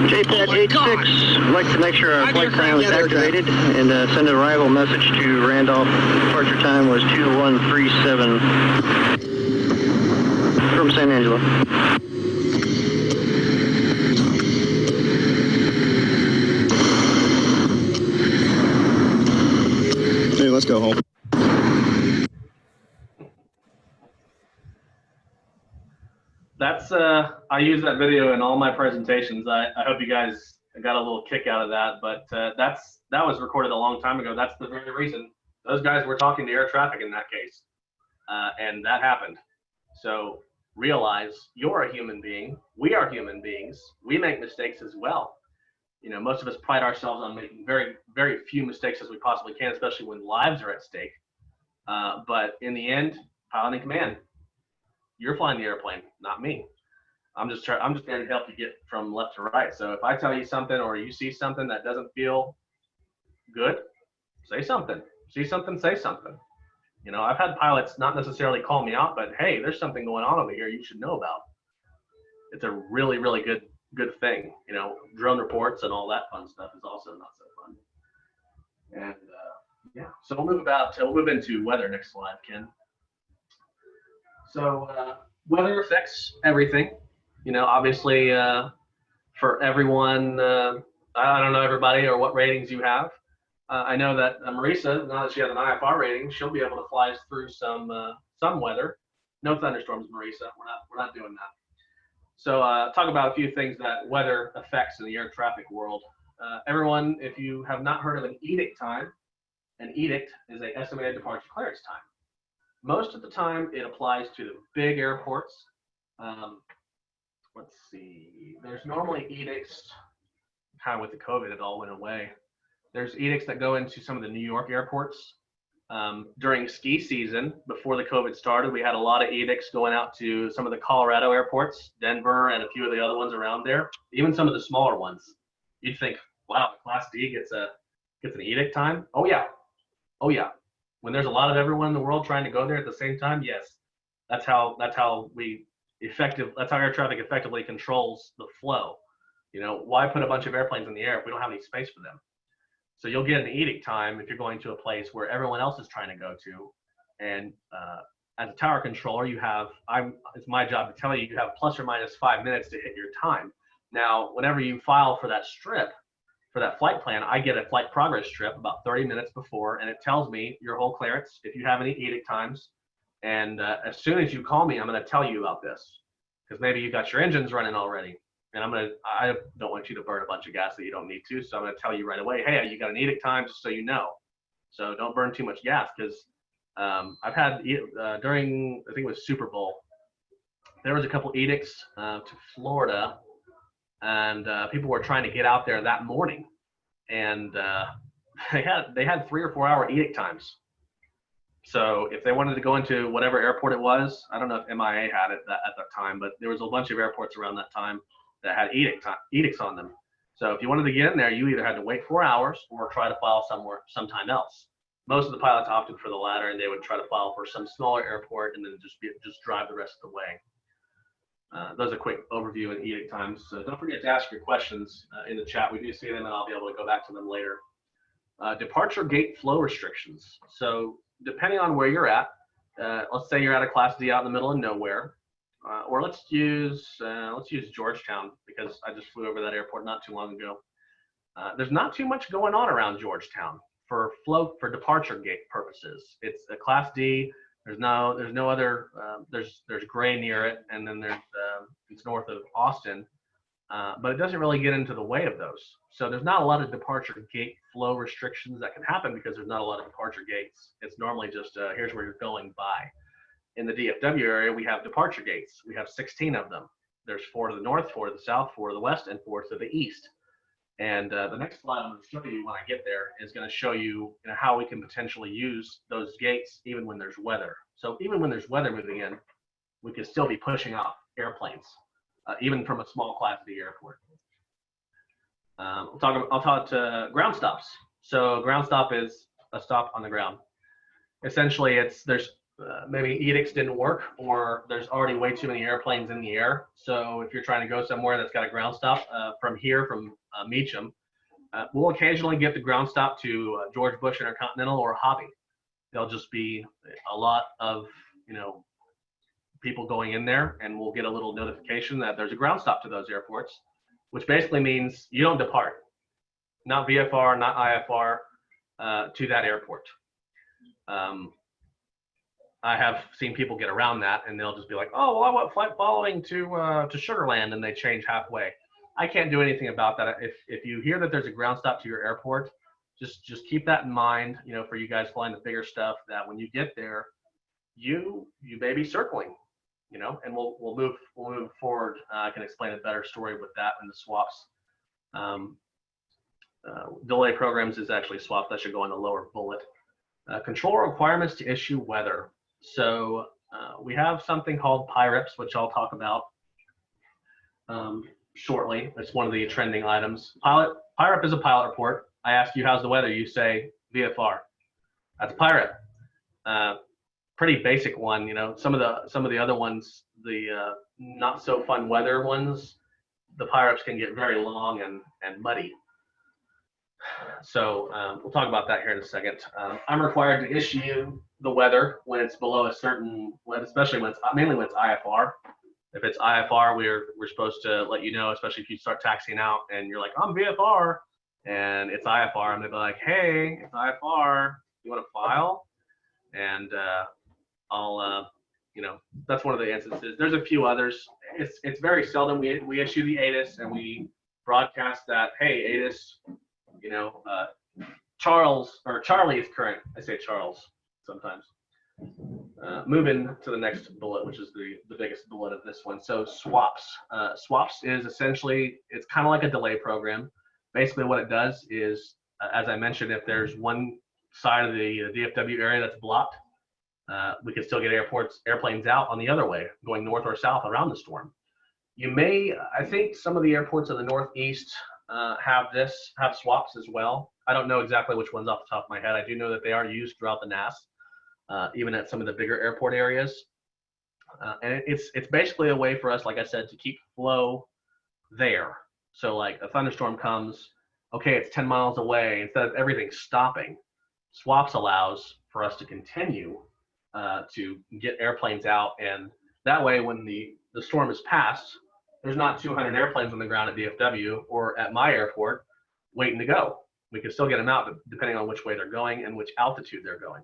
JPAD 86, I'd like to make sure our flight plan was activated and send an arrival message to Randolph. Departure time was 2137 from San Angelo. Hey, let's go home. That's I use that video in all my presentations. I hope you guys got a little kick out of that, but that was recorded a long time ago. That's the very reason those guys were talking to air traffic in that case, and that happened. So realize you're a human being. We are human beings. We make mistakes as well. Most of us pride ourselves on making very, very few mistakes as we possibly can, especially when lives are at stake. But in the end, pilot in command. You're flying the airplane, not me. I'm just there to help you get from left to right. So if I tell you something or you see something that doesn't feel good, say something. See something, say something. I've had pilots not necessarily call me out, but hey, there's something going on over here you should know about. It's a really, really good thing. Drone reports and all that fun stuff is also not so fun. And so we'll move into weather. Next slide, Ken. So weather affects everything, obviously for everyone. I don't know everybody or what ratings you have. I know that Marisa, now that she has an IFR rating, she'll be able to fly us through some weather. No thunderstorms, Marisa. We're not doing that. So talk about a few things that weather affects in the air traffic world. Everyone, if you have not heard of an edict time, an edict is an estimated departure clearance time. Most of the time, it applies to the big airports Let's see. There's normally edicts, kind of with the COVID, it all went away. There's edicts that go into some of the New York airports. During ski season, before the COVID started, we had a lot of edicts going out to some of the Colorado airports, Denver, and a few of the other ones around there, even some of the smaller ones. You'd think, wow, Class D gets an edict time. Oh yeah. When there's a lot of everyone in the world trying to go there at the same time, yes, that's how air traffic effectively controls the flow. Why put a bunch of airplanes in the air if we don't have any space for them? So you'll get an edict time if you're going to a place where everyone else is trying to go to. And as a tower controller, it's my job to tell you, you have plus or minus 5 minutes to hit your time. Now, whenever you file for that strip, for that flight plan, I get a flight progress strip about 30 minutes before, and it tells me your whole clearance, if you have any edict times. And as soon as you call me, I'm going to tell you about this, because maybe you got your engines running already. And I don't want you to burn a bunch of gas that you don't need to. So I'm going to tell you right away, hey, you got an edict time, just so you know. So don't burn too much gas, because I've had, during, I think it was Super Bowl, there was a couple edicts to Florida, and people were trying to get out there that morning. And they had 3 or 4 hour edict times. So if they wanted to go into whatever airport it was, I don't know if MIA had it at that time, but there was a bunch of airports around that time that had edicts on them. So if you wanted to get in there, you either had to wait 4 hours or try to file sometime else. Most of the pilots opted for the latter, and they would try to file for some smaller airport and then just drive the rest of the way. Those are a quick overview of edict times. So don't forget to ask your questions in the chat. We do see them, and I'll be able to go back to them later. Departure gate flow restrictions. So depending on where you're at, let's say you're at a Class D out in the middle of nowhere, or let's use Georgetown, because I just flew over that airport not too long ago. There's not too much going on around Georgetown for departure gate purposes. It's a Class D. There's no other. There's gray near it, and then it's north of Austin. But it doesn't really get into the way of those. So there's not a lot of departure gate flow restrictions that can happen because there's not a lot of departure gates. It's normally just here's where you're going by. In the DFW area, we have departure gates. We have 16 of them. There's 4 to the north, 4 to the south, 4 to the west, and 4 to the east. And the next slide I'm going to show you when I get there is going to show you, how we can potentially use those gates even when there's weather. So even when there's weather moving in, we could still be pushing off airplanes. Even from a small Class D airport. I'll talk to ground stops. So ground stop is a stop on the ground. Essentially, there's maybe edicts didn't work, or there's already way too many airplanes in the air. So if you're trying to go somewhere that's got a ground stop from Meacham, we'll occasionally get the ground stop to George Bush Intercontinental or Hobby. There'll just be a lot of people going in there, and we'll get a little notification that there's a ground stop to those airports, which basically means you don't depart, not VFR, not IFR, to that airport. I have seen people get around that, and they'll just be like, oh, well, I want flight following to Sugar Land, and they change halfway. I can't do anything about that. If you hear that there's a ground stop to your airport, just keep that in mind, for you guys flying the bigger stuff, that when you get there, you may be circling. And we'll move forward. I can explain a better story with that in the swaps. Delay programs is actually swaps. That should go on the lower bullet. Control requirements to issue weather. So we have something called PIREPs, which I'll talk about shortly. It's one of the trending items. PIREP is a pilot report. I ask you, how's the weather? You say VFR. That's PIREP. Pretty basic one, some of the other ones, the not so fun weather ones, the PIREPs can get very long and muddy. So we'll talk about that here in a second. I'm required to issue the weather when it's below a certain, especially mainly when it's IFR. If it's IFR, we're supposed to let you know, especially if you start taxiing out and you're like, I'm VFR, and it's IFR, I'm gonna be like, hey, it's IFR, you want to file? And I'll, that's one of the instances. There's a few others. It's very seldom we issue the ATIS and we broadcast that, hey, ATIS, Charlie is current. I say Charles sometimes. Moving to the next bullet, which is the biggest bullet of this one. So swaps. Swaps is essentially, it's kind of like a delay program. Basically what it does is, as I mentioned, if there's one side of the DFW area that's blocked, we can still get airplanes out on the other way, going north or south around the storm. You may, I think some of the airports in the Northeast have swaps as well. I don't know exactly which ones off the top of my head. I do know that they are used throughout the NAS, even at some of the bigger airport areas. And it's basically a way for us, like I said, to keep flow there. So like a thunderstorm comes, okay, it's 10 miles away. Instead of everything stopping, swaps allows for us to continue to get airplanes out. And that way, when the storm is passed, there's not 200 airplanes on the ground at DFW or at my airport waiting to go. We can still get them out depending on which way they're going and which altitude they're going.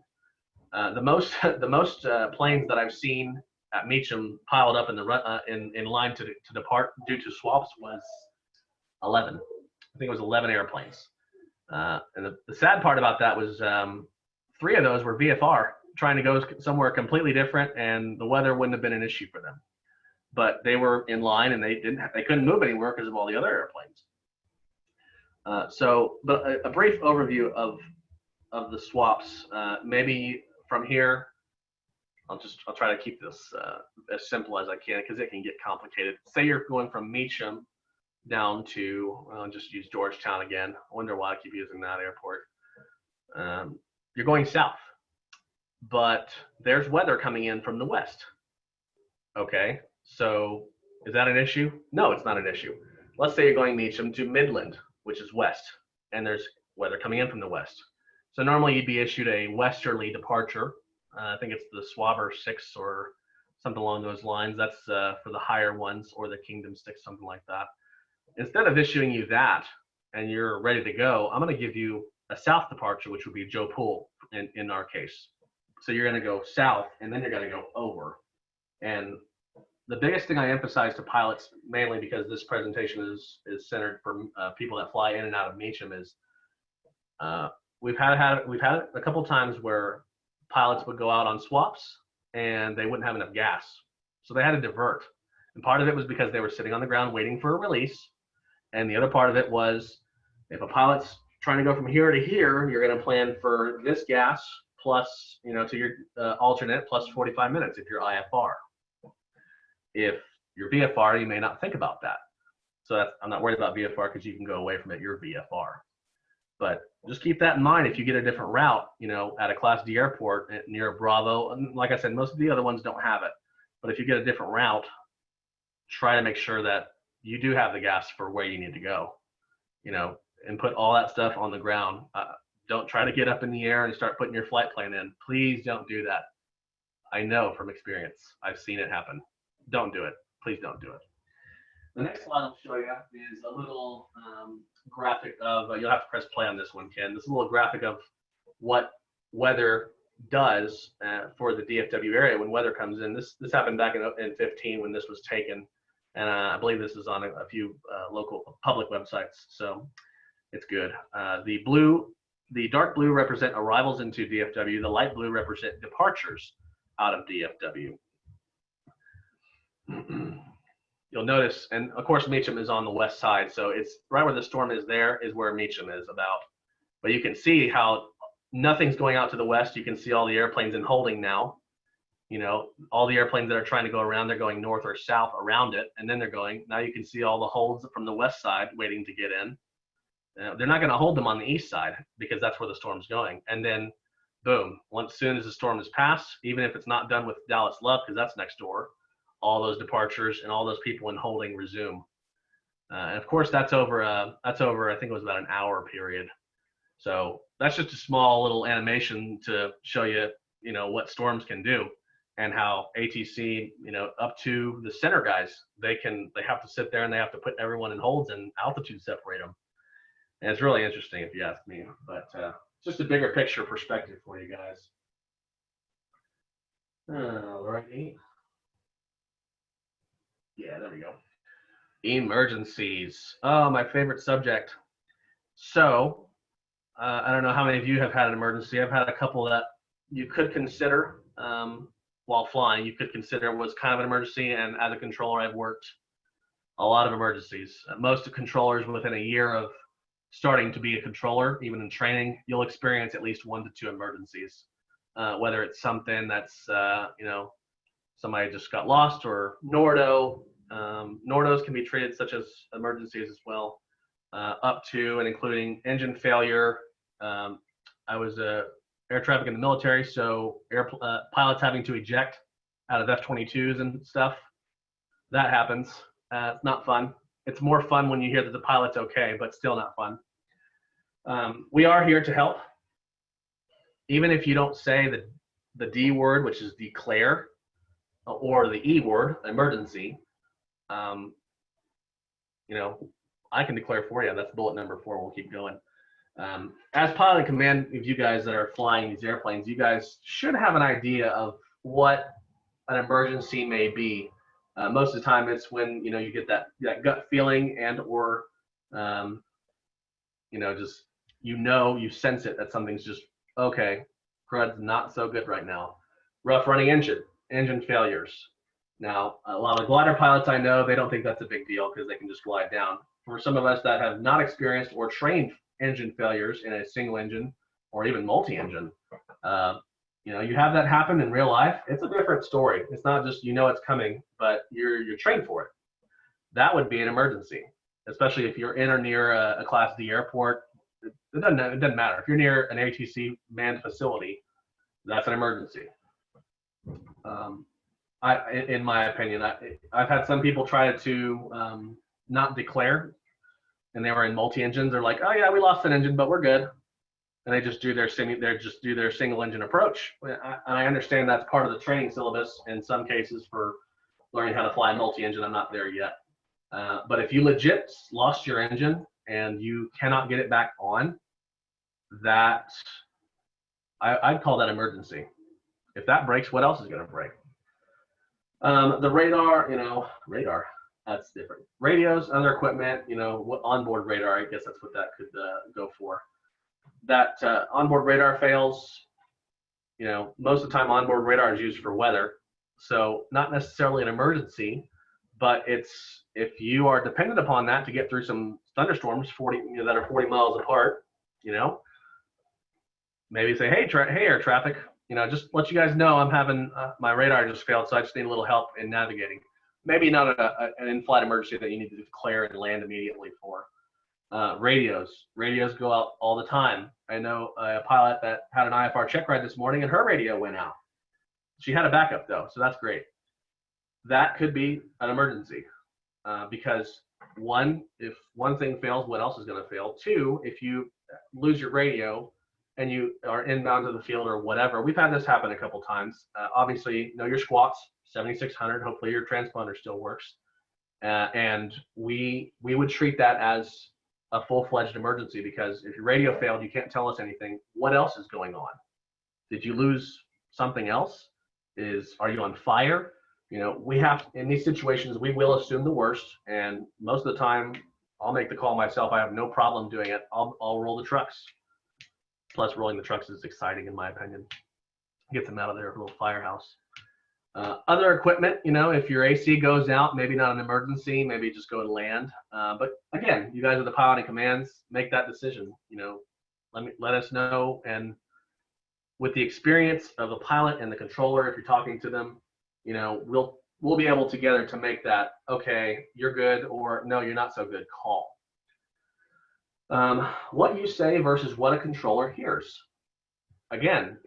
The most planes that I've seen at Meacham piled up in line to depart due to swaps was 11. I think it was 11 airplanes. And the sad part about that was 3 of those were VFR trying to go somewhere completely different, and the weather wouldn't have been an issue for them. But they were in line and they couldn't move anywhere because of all the other airplanes. But a brief overview of the swaps. Maybe from here, I'll try to keep this as simple as I can because it can get complicated. Say you're going from Meacham down to, I'll just use Georgetown again. I wonder why I keep using that airport. You're going south, but there's weather coming in from the west. Okay, so is that an issue? No, it's not an issue. Let's say you're going Meacham to Midland, which is west, and there's weather coming in from the west. So normally you'd be issued a westerly departure. I think it's the Swabber 6 or something along those lines. That's for the higher ones, or the Kingdom 6, something like that. Instead of issuing you that and you're ready to go, I'm going to give you a south departure, which would be Joe Pool in our case. So you're going to go south and then you're going to go over. And the biggest thing I emphasize to pilots, mainly because this presentation is centered for people that fly in and out of Meacham, is we've had a couple times where pilots would go out on swaps and they wouldn't have enough gas, so they had to divert. And part of it was because they were sitting on the ground waiting for a release, and the other part of it was if a pilot's trying to go from here to here, you're going to plan for this gas plus, to your alternate plus 45 minutes if you're IFR. If you're VFR, you may not think about that. So I'm not worried about VFR because you can go away from it. You're VFR. But just keep that in mind if you get a different route, at a Class D airport near a Bravo. And like I said, most of the other ones don't have it. But if you get a different route, try to make sure that you do have the gas for where you need to go, and put all that stuff on the ground. Don't try to get up in the air and start putting your flight plan in. Please don't do that. I know from experience. I've seen it happen. Don't do it. Please don't do it. The next slide I'll show you is a little graphic of, you'll have to press play on this one, Ken. This is a little graphic of what weather does for the DFW area when weather comes in. This happened back in 15 when this was taken. And I believe this is on a few local public websites. So it's good. The dark blue represent arrivals into DFW. The light blue represent departures out of DFW. You'll notice, and of course Meacham is on the west side, so it's right where the storm is. There is where Meacham is about. But you can see how nothing's going out to the west. You can see all the airplanes in holding now. All the airplanes that are trying to go around, they're going north or south around it, and then they're going. Now you can see all the holds from the west side waiting to get in. They're not going to hold them on the east side because that's where the storm's going. And then, boom, as soon as the storm is passed, even if it's not done with Dallas Love because that's next door, all those departures and all those people in holding resume. And of course, that's over. I think it was about an hour period. So that's just a small little animation to show you, what storms can do and how ATC, up to the center guys, they have to sit there and they have to put everyone in holds and altitude separate them. And it's really interesting if you ask me, but just a bigger picture perspective for you guys. All righty. Yeah, there we go. Emergencies. Oh, my favorite subject. So, I don't know how many of you have had an emergency. I've had a couple that you could consider. while flying, you could consider was kind of an emergency. And as a controller, I've worked a lot of emergencies. Most of controllers within a year of starting to be a controller, even in training, you'll experience at least 1 to 2 emergencies. Whether it's something that's, somebody just got lost or Nordo. Nordos can be treated such as emergencies as well, up to and including engine failure. I was air traffic in the military, so pilots having to eject out of F-22s and stuff. That happens. It's not fun. It's more fun when you hear that the pilot's okay, but still not fun. We are here to help. Even if you don't say the D word, which is declare, or the E word, emergency, I can declare for you. That's bullet number 4. We'll keep going. As pilot in command of you guys that are flying these airplanes, you guys should have an idea of what an emergency may be. Most of the time it's when, you get that gut feeling and or, you sense it that something's just, okay, crud's not so good right now. Rough running engine failures. Now, a lot of glider pilots I know, they don't think that's a big deal because they can just glide down. For some of us that have not experienced or trained engine failures in a single engine or even multi-engine, you have that happen in real life. It's a different story. It's not just it's coming, but you're trained for it. That would be an emergency, especially if you're in or near a Class D airport. It doesn't matter. If you're near an ATC manned facility, that's an emergency. In my opinion, I've had some people try to not declare, and they were in multi-engines. They're like, oh yeah, we lost an engine, but we're good. And they just do their single engine approach. I understand that's part of the training syllabus in some cases for learning how to fly a multi-engine. I'm not there yet. But if you legit lost your engine and you cannot get it back on, I'd call that emergency. If that breaks, what else is going to break? The radar, that's different. Radios, other equipment, onboard radar, I guess that's what that could go for. That onboard radar fails, most of the time onboard radar is used for weather. So not necessarily an emergency, but it's, if you are dependent upon that to get through some thunderstorms that are 40 miles apart, maybe say, hey air traffic, just let you guys know I'm having my radar just failed, so I just need a little help in navigating. Maybe not an in-flight emergency that you need to declare and land immediately for. Radios go out all the time. I know a pilot that had an IFR check ride this morning and her radio went out. She had a backup though, so that's great. That could be an emergency because if one thing fails, what else is going to fail? 2, if you lose your radio and you are inbound to the field or whatever. We've had this happen a couple times. Obviously, know your squats, 7600. Hopefully your transponder still works. And we would treat that as a full-fledged emergency, because if your radio failed, you can't tell us anything. What else is going on? Did you lose something else? Are you on fire? We have, in these situations, we will assume the worst, and most of the time I'll make the call myself. I have no problem doing it. I'll roll the trucks. Plus, rolling the trucks is exciting in my opinion. Get them out of their little firehouse. Other equipment, if your AC goes out, maybe not an emergency, maybe just go to land. But again, you guys are the piloting commands, make that decision. Let us know. And with the experience of the pilot and the controller, if you're talking to them, we'll be able together to make that, okay, you're good, or no, you're not so good call. What you say versus what a controller hears. Again,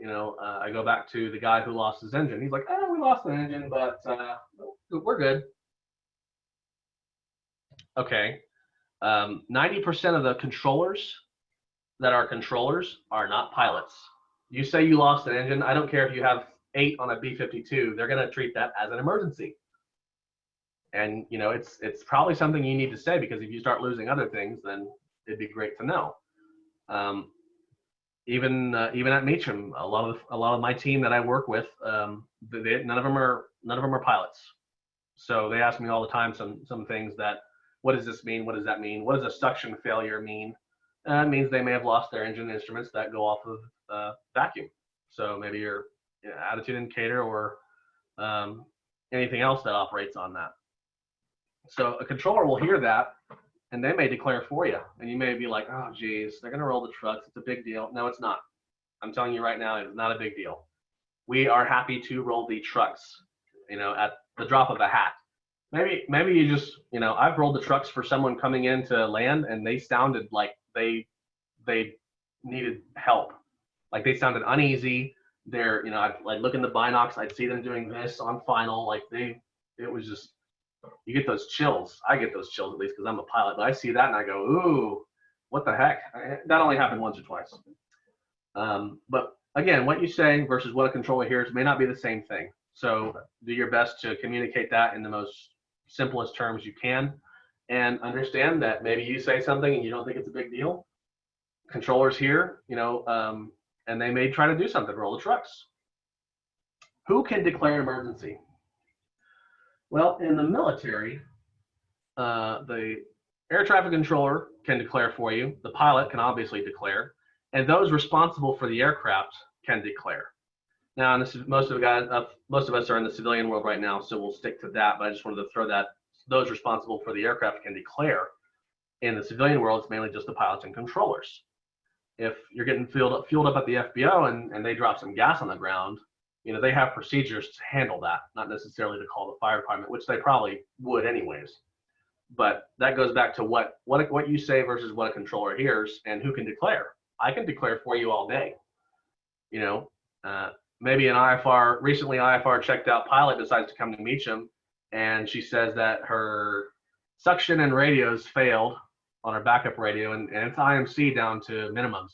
I go back to the guy who lost his engine. He's like, oh, we lost an engine, but we're good. Okay. 90% of the controllers that are controllers are not pilots. You say you lost an engine. I don't care if you have 8 on a B-52. They're going to treat that as an emergency. And, it's probably something you need to say, because if you start losing other things, then it'd be great to know. Even at Meacham, a lot of my team that I work with, none of them are pilots. So they ask me all the time some things that, what does this mean? What does that mean? What does a suction failure mean? It means they may have lost their engine instruments that go off of vacuum. So maybe your attitude indicator or anything else that operates on that. So a controller will hear that, and they may declare for you. And you may be like, oh, geez, they're going to roll the trucks. It's a big deal. No, it's not. I'm telling you right now, it is not a big deal. We are happy to roll the trucks, at the drop of a hat. Maybe you just, I've rolled the trucks for someone coming in to land, and they sounded like they needed help. Like they sounded uneasy. I'd look in the binocs, I'd see them doing this on final. It was just, you get those chills. I get those chills, at least because I'm a pilot. But I see that and I go, ooh, what the heck? That only happened once or twice. But again, what you say versus what a controller hears may not be the same thing. So do your best to communicate that in the most simplest terms you can, and understand that maybe you say something and you don't think it's a big deal. Controllers here, and they may try to do something, roll the trucks. Who can declare an emergency? Well, in the military, the air traffic controller can declare for you. The pilot can obviously declare, and those responsible for the aircraft can declare. Now, most of us are in the civilian world right now, so we'll stick to that. But I just wanted to throw that those responsible for the aircraft can declare. In the civilian world, it's mainly just the pilots and controllers. If you're getting fueled up at the FBO and they drop some gas on the ground, they have procedures to handle that, not necessarily to call the fire department, which they probably would anyways. But that goes back to what you say versus what a controller hears and who can declare. I can declare for you all day. Maybe an IFR, recently IFR checked out pilot decides to come to Meacham, and she says that her suction and radios failed on her backup radio, and it's IMC down to minimums.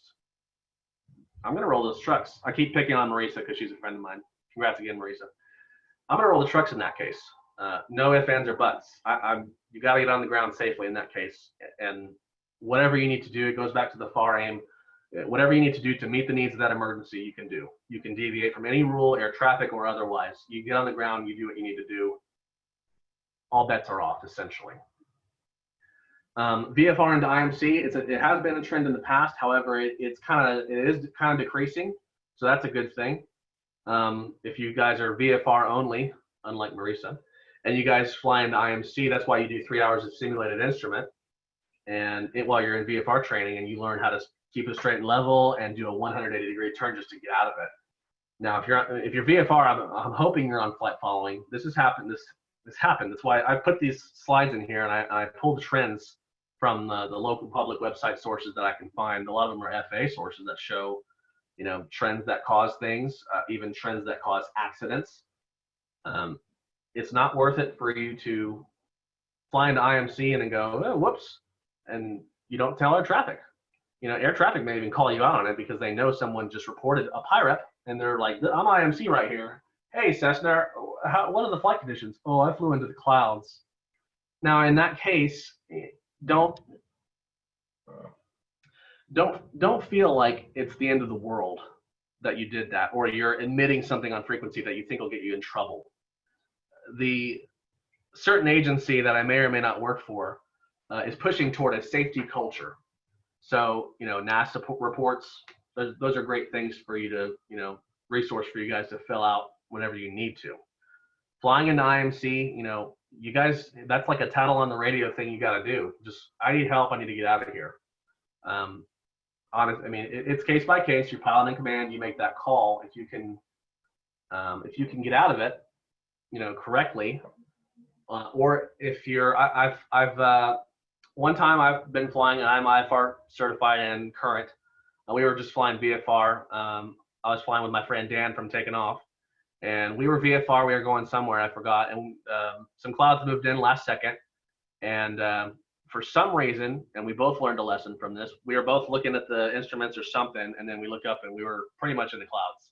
I'm going to roll those trucks. I keep picking on Marisa because she's a friend of mine. Congrats again, Marisa. I'm going to roll the trucks in that case. No ifs, ands, or buts. You got to get on the ground safely in that case. And whatever you need to do, it goes back to the FAR aim. Whatever you need to do to meet the needs of that emergency, you can do. You can deviate from any rule, air traffic or otherwise. You get on the ground, you do what you need to do. All bets are off, essentially. VFR into IMC, it has been a trend in the past. However, it is kind of decreasing, so that's a good thing. If you guys are VFR only, unlike Marisa, and you guys fly into IMC, that's why you do 3 hours of simulated instrument, and while you're in VFR training, and you learn how to keep it straight and level and do a 180-degree turn just to get out of it. Now, if you're VFR, I'm hoping you're on flight following. This has happened. This happened. That's why I put these slides in here, and I pulled trends from the local public website sources that I can find. A lot of them are FAA sources that show, trends that cause things, even trends that cause accidents. It's not worth it for you to fly into IMC and then go, oh, whoops, and you don't tell air traffic. Air traffic may even call you out on it because they know someone just reported a pirate, and they're like, I'm IMC right here. Hey, Cessna, what are the flight conditions? Oh, I flew into the clouds. Now, in that case, don't feel like it's the end of the world that you did that, or you're emitting something on frequency that you think will get you in trouble. The certain agency that I may or may not work for is pushing toward a safety culture. So, NASA reports, those are great things for you to, resource for you guys to fill out whenever you need to. Flying into IMC, you guys, that's like a tattle on the radio thing you got to do. Just, I need help. I need to get out of here. It's case by case. You're pilot in command. You make that call. If you can get out of it, correctly, or if you're, one time I've been flying, and I'm IFR certified and current. We were just flying VFR. I was flying with my friend Dan from Taking Off. And we were VFR, we were going somewhere, I forgot. And some clouds moved in last second. And for some reason, and we both learned a lesson from this, we were both looking at the instruments or something, and then we look up and we were pretty much in the clouds.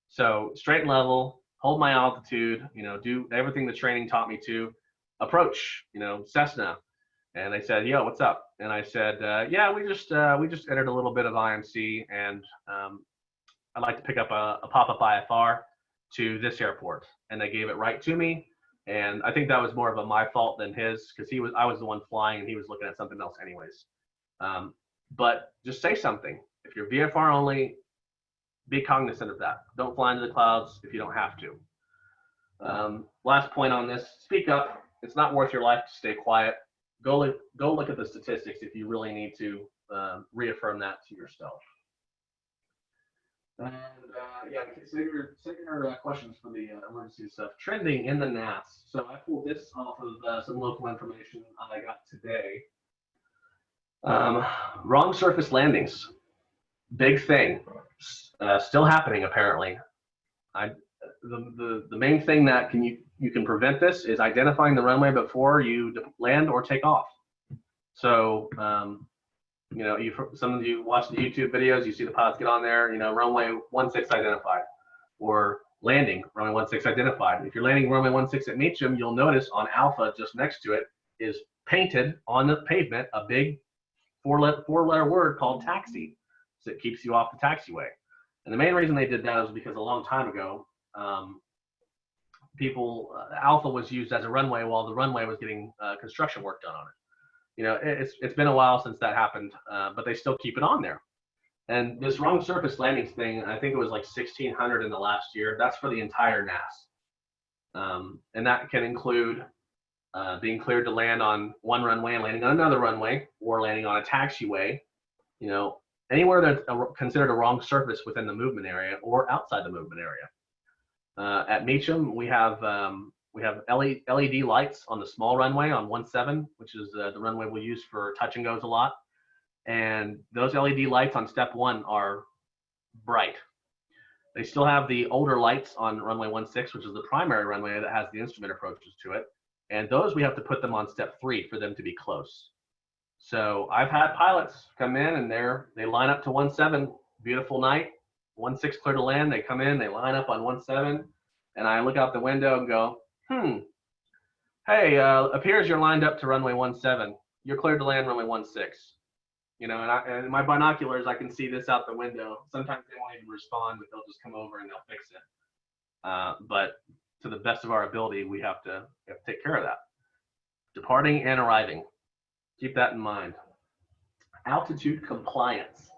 So straight and level, hold my altitude, do everything the training taught me to, approach, Cessna. And they said, yo, what's up? And I said, yeah, we just entered a little bit of IMC, and I'd like to pick up a pop-up IFR to this airport. And they gave it right to me. And I think that was more of my fault than his, because I was the one flying and he was looking at something else anyways. But just say something. If you're VFR only, be cognizant of that. Don't fly into the clouds if you don't have to. Last point on this, speak up. It's not worth your life to stay quiet. Go look at the statistics if you really need to reaffirm that to yourself. And yeah, save your questions for the emergency stuff. Trending in the NAS. So I pulled this off of some local information I got today. Wrong surface landings, big thing, still happening apparently. The main thing that you can prevent this is identifying the runway before you land or take off. So you know, some of you watch the YouTube videos, you see the pilots get on there, you know, runway 16 identified, or landing runway 16 identified. If you're landing runway 16 at Meacham, you'll notice on Alpha just next to it is painted on the pavement a big four-letter word called taxi. So it keeps you off the taxiway. And the main reason they did that was because a long time ago, Alpha was used as a runway while the runway was getting construction work done on it. You know, it's been a while since that happened, but they still keep it on there. And this wrong surface landings thing, I think it was like 1,600 in the last year. That's for the entire NAS. And that can include being cleared to land on one runway and landing on another runway, or landing on a taxiway, you know, anywhere that's considered a wrong surface within the movement area or outside the movement area. At Meacham, we have LED lights on the small runway on 17, which is the runway we'll use for touch and goes a lot. And those LED lights on step 1 are bright. They still have the older lights on runway 16, which is the primary runway that has the instrument approaches to it. And those we have to put them on step 3 for them to be close. So I've had pilots come in and they line up to 17, beautiful night, 16 clear to land. They come in, they line up on 17, and I look out the window and go, hey, appears you're lined up to runway 17. You're cleared to land runway 16. You know, and my binoculars, I can see this out the window. Sometimes they won't even respond, but they'll just come over and they'll fix it. But to the best of our ability, we have to take care of that. Departing and arriving. Keep that in mind. Altitude compliance.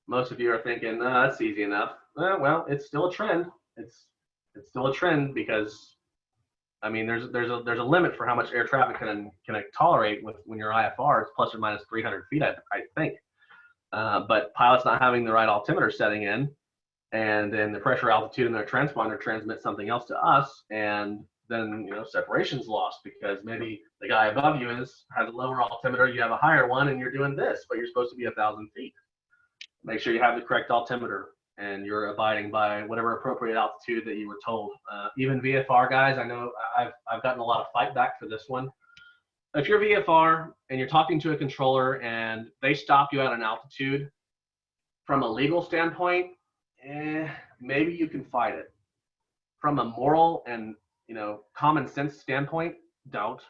Most of you are thinking, that's easy enough. Well, it's still a trend. It's still a trend because, I mean, there's a limit for how much air traffic can tolerate when your IFR is plus or minus 300 feet, I think. But pilots not having the right altimeter setting in, and then the pressure altitude in their transponder transmits something else to us, and then, you know, separation's lost because maybe the guy above you has a lower altimeter, you have a higher one, and you're doing this, but you're supposed to be 1,000 feet. Make sure you have the correct altimeter and you're abiding by whatever appropriate altitude that you were told. Even VFR guys, I know I've gotten a lot of fight back for this one. If you're VFR and you're talking to a controller and they stop you at an altitude, from a legal standpoint, maybe you can fight it. From a moral and, you know, common sense standpoint, don't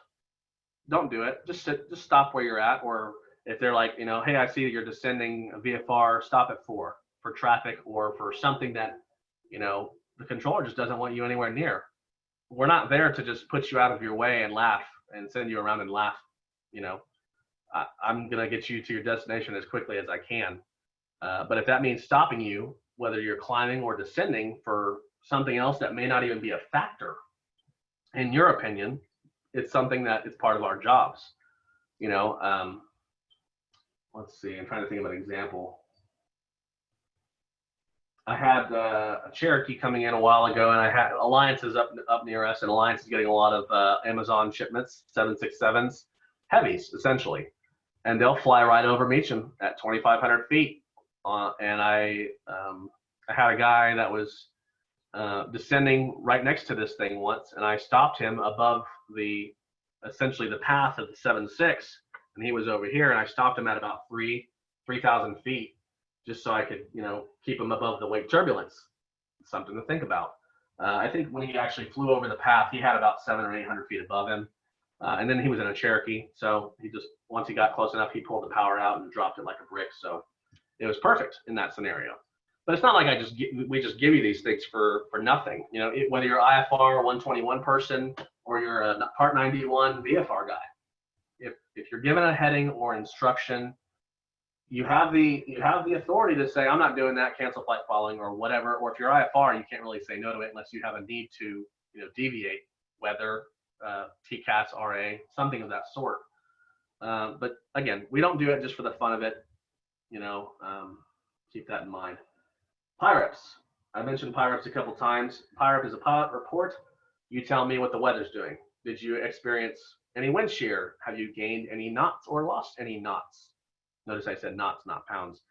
do it. Just stop where you're at. Or if they're like, you know, hey, I see that you're descending a VFR, stop at 4 for traffic or for something that, you know, the controller just doesn't want you anywhere near. We're not there to just put you out of your way and laugh and send you around and laugh. You know, I'm gonna get you to your destination as quickly as I can. But if that means stopping you, whether you're climbing or descending for something else that may not even be a factor, in your opinion, it's something that is part of our jobs. You know, let's see, I'm trying to think of an example. I had a Cherokee coming in a while ago, and I had Alliances up near us, and Alliance is getting a lot of Amazon shipments, 767s, heavies, essentially. And they'll fly right over Meacham at 2,500 feet. And I had a guy that was descending right next to this thing once, and I stopped him above essentially the path of the 7.6, and he was over here, and I stopped him at about 3,000 feet, just so I could, you know, keep him above the wake turbulence. Something to think about. I think when he actually flew over the path, he had about 700 or 800 feet above him, and then he was in a Cherokee, so he just, once he got close enough, he pulled the power out and dropped it like a brick. So it was perfect in that scenario. But it's not like we just give you these things for nothing. You know, whether you're IFR 121 person or you're a Part 91 VFR guy, if you're given a heading or instruction, you have the authority to say, I'm not doing that, cancel flight following or whatever. Or if you're IFR, you can't really say no to it unless you have a need to deviate, weather, TCAS, RA, something of that sort. But again, we don't do it just for the fun of it. Keep that in mind. PIREPs. I mentioned PIREPs a couple times. PIREP is a pilot report. You tell me what the weather's doing. Did you experience any wind shear? Have you gained any knots or lost any knots? Notice I said knots, not pounds.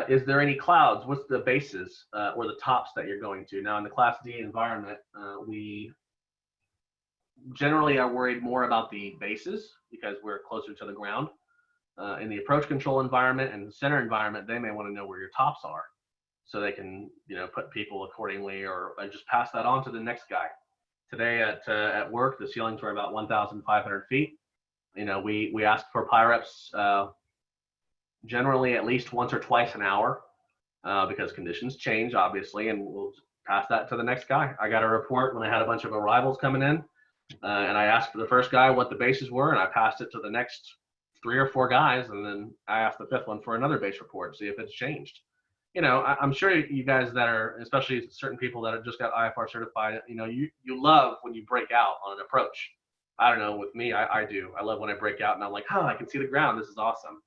Is there any clouds? What's the bases or the tops that you're going to? Now, in the Class D environment, we generally are worried more about the bases because we're closer to the ground. In the approach control environment and the center environment, they may want to know where your tops are so they can, put people accordingly or just pass that on to the next guy. Today at work, the ceilings were about 1,500 feet. We ask for PIREPs generally at least once or twice an hour because conditions change, obviously, and we'll pass that to the next guy. I got a report when I had a bunch of arrivals coming in, and I asked for the first guy what the bases were, and I passed it to the next 3 or 4 guys, and then I asked the 5th one for another base report, see if it's changed. I'm sure you guys that are, especially certain people that have just got IFR certified, you love when you break out on an approach. I don't know, with me, I do. I love when I break out and I'm like, I can see the ground. This is awesome.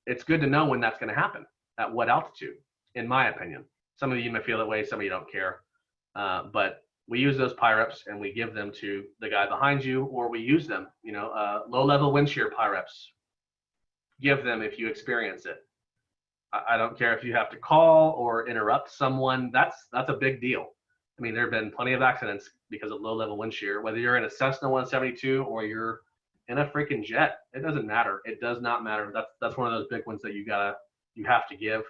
It's good to know when that's going to happen, at what altitude, in my opinion. Some of you may feel that way, some of you don't care. But we use those PIREPs and we give them to the guy behind you, or we use them, low-level wind shear PIREPs. Give them if you experience it. I don't care if you have to call or interrupt someone. That's a big deal. I mean, there have been plenty of accidents because of low-level wind shear, whether you're in a Cessna 172 or you're in a freaking jet. It doesn't matter. It does not matter. That's one of those big ones that you have to give.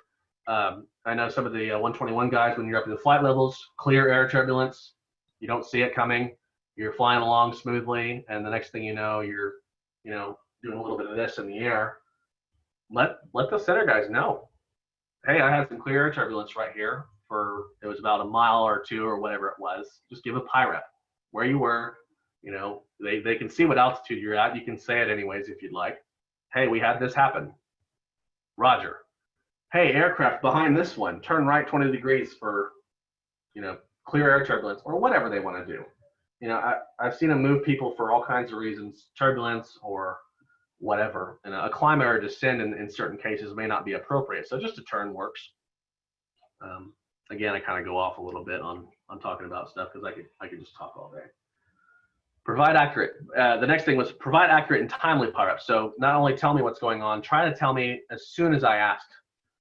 I know some of the 121 guys, when you're up in the flight levels, clear air turbulence, you don't see it coming. You're flying along smoothly, and the next thing you know, you're doing a little bit of this in the air. Let the center guys know. Hey, I had some clear air turbulence right here it was about a mile or 2 or whatever it was. Just give a PIREP where you were. They can see what altitude you're at. You can say it anyways if you'd like. Hey, we had this happen. Roger. Hey, aircraft behind this one, turn right 20 degrees for, clear air turbulence, or whatever they want to do. I've seen them move people for all kinds of reasons, turbulence or whatever. And a climb or descend in certain cases may not be appropriate. So just a turn works. Again, I kind of go off a little bit on talking about stuff because I could just talk all day. Provide accurate. The next thing was provide accurate and timely PIREPs. So not only tell me what's going on, try to tell me as soon as I ask.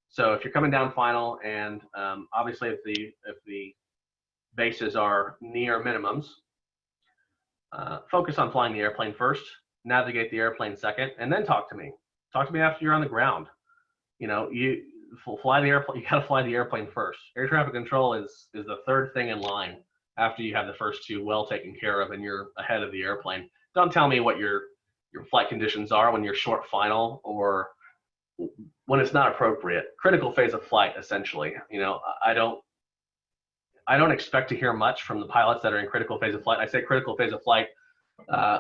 So if you're coming down final, and obviously if the bases are near minimums, focus on flying the airplane first, navigate the airplane second, and then talk to me. Talk to me after you're on the ground. You fly the airplane. You got to fly the airplane first. Air traffic control is the third thing in line after you have the first 2 well taken care of and you're ahead of the airplane. Don't tell me what your flight conditions are when you're short final or when it's not appropriate. Critical phase of flight, essentially. I don't expect to hear much from the pilots that are in critical phase of flight. I say critical phase of flight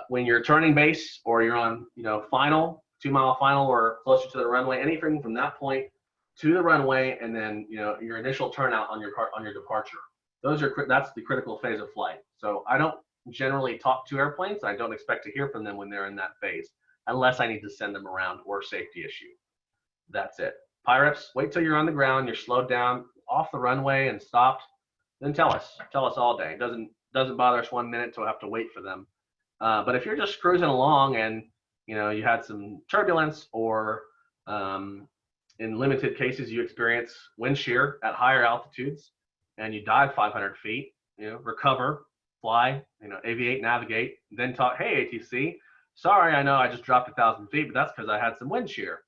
when you're turning base or you're on final, 2-mile final or closer to the runway, anything from that point to the runway, and then your initial turnout on your departure. That's the critical phase of flight. So I don't generally talk to airplanes. I don't expect to hear from them when they're in that phase, unless I need to send them around or safety issue. That's it. PIREPs, wait till you're on the ground, you're slowed down, off the runway and stopped. Then tell us all day. It doesn't bother us 1 minute to have to wait for them. But if you're just cruising along and you had some turbulence or in limited cases you experience wind shear at higher altitudes and you dive 500 feet, recover, fly, aviate, navigate, then talk, hey, ATC, sorry, I know I just dropped 1,000 feet, but that's because I had some wind shear.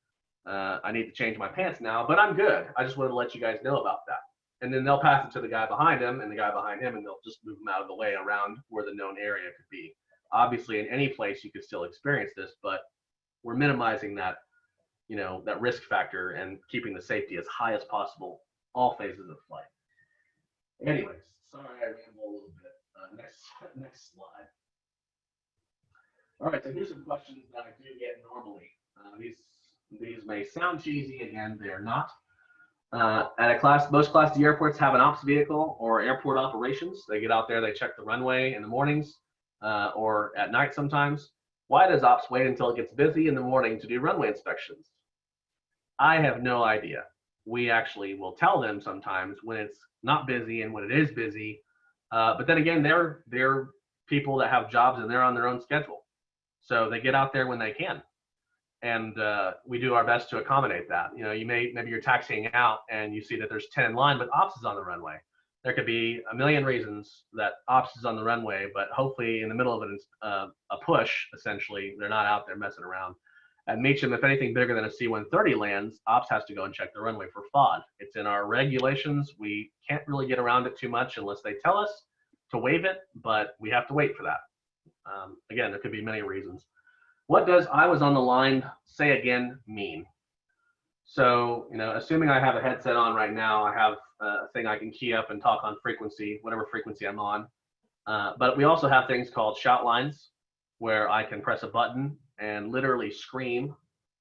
I need to change my pants now, but I'm good. I just wanted to let you guys know about that. And then they'll pass it to the guy behind him and the guy behind him, and they'll just move him out of the way around where the known area could be. Obviously, in any place you could still experience this, but we're minimizing that, that risk factor and keeping the safety as high as possible, all phases of flight. Anyways, sorry I rambled a little bit. Next slide. All right, so here's some questions that I do get normally. These may sound cheesy. Again, they are not. Most Class D airports have an ops vehicle or airport operations. They get out there, they check the runway in the mornings or at night sometimes. Why does ops wait until it gets busy in the morning to do runway inspections? I have no idea. We actually will tell them sometimes when it's not busy and when it is busy. But then again, they're people that have jobs and they're on their own schedule. So they get out there when they can. And we do our best to accommodate that. You know, maybe you're taxiing out and you see that there's 10 in line, but ops is on the runway. There could be a million reasons that ops is on the runway, but hopefully in the middle of it, a push, essentially, they're not out there messing around. At Meacham, if anything bigger than a C-130 lands, ops has to go and check the runway for FOD. It's in our regulations. We can't really get around it too much unless they tell us to waive it, but we have to wait for that. Again, there could be many reasons. What does "I was on the line, say again" mean? So, you know, assuming I have a headset on right now, I have a thing I can key up and talk on frequency, whatever frequency I'm on. But we also have things called shout lines, where I can press a button and literally scream,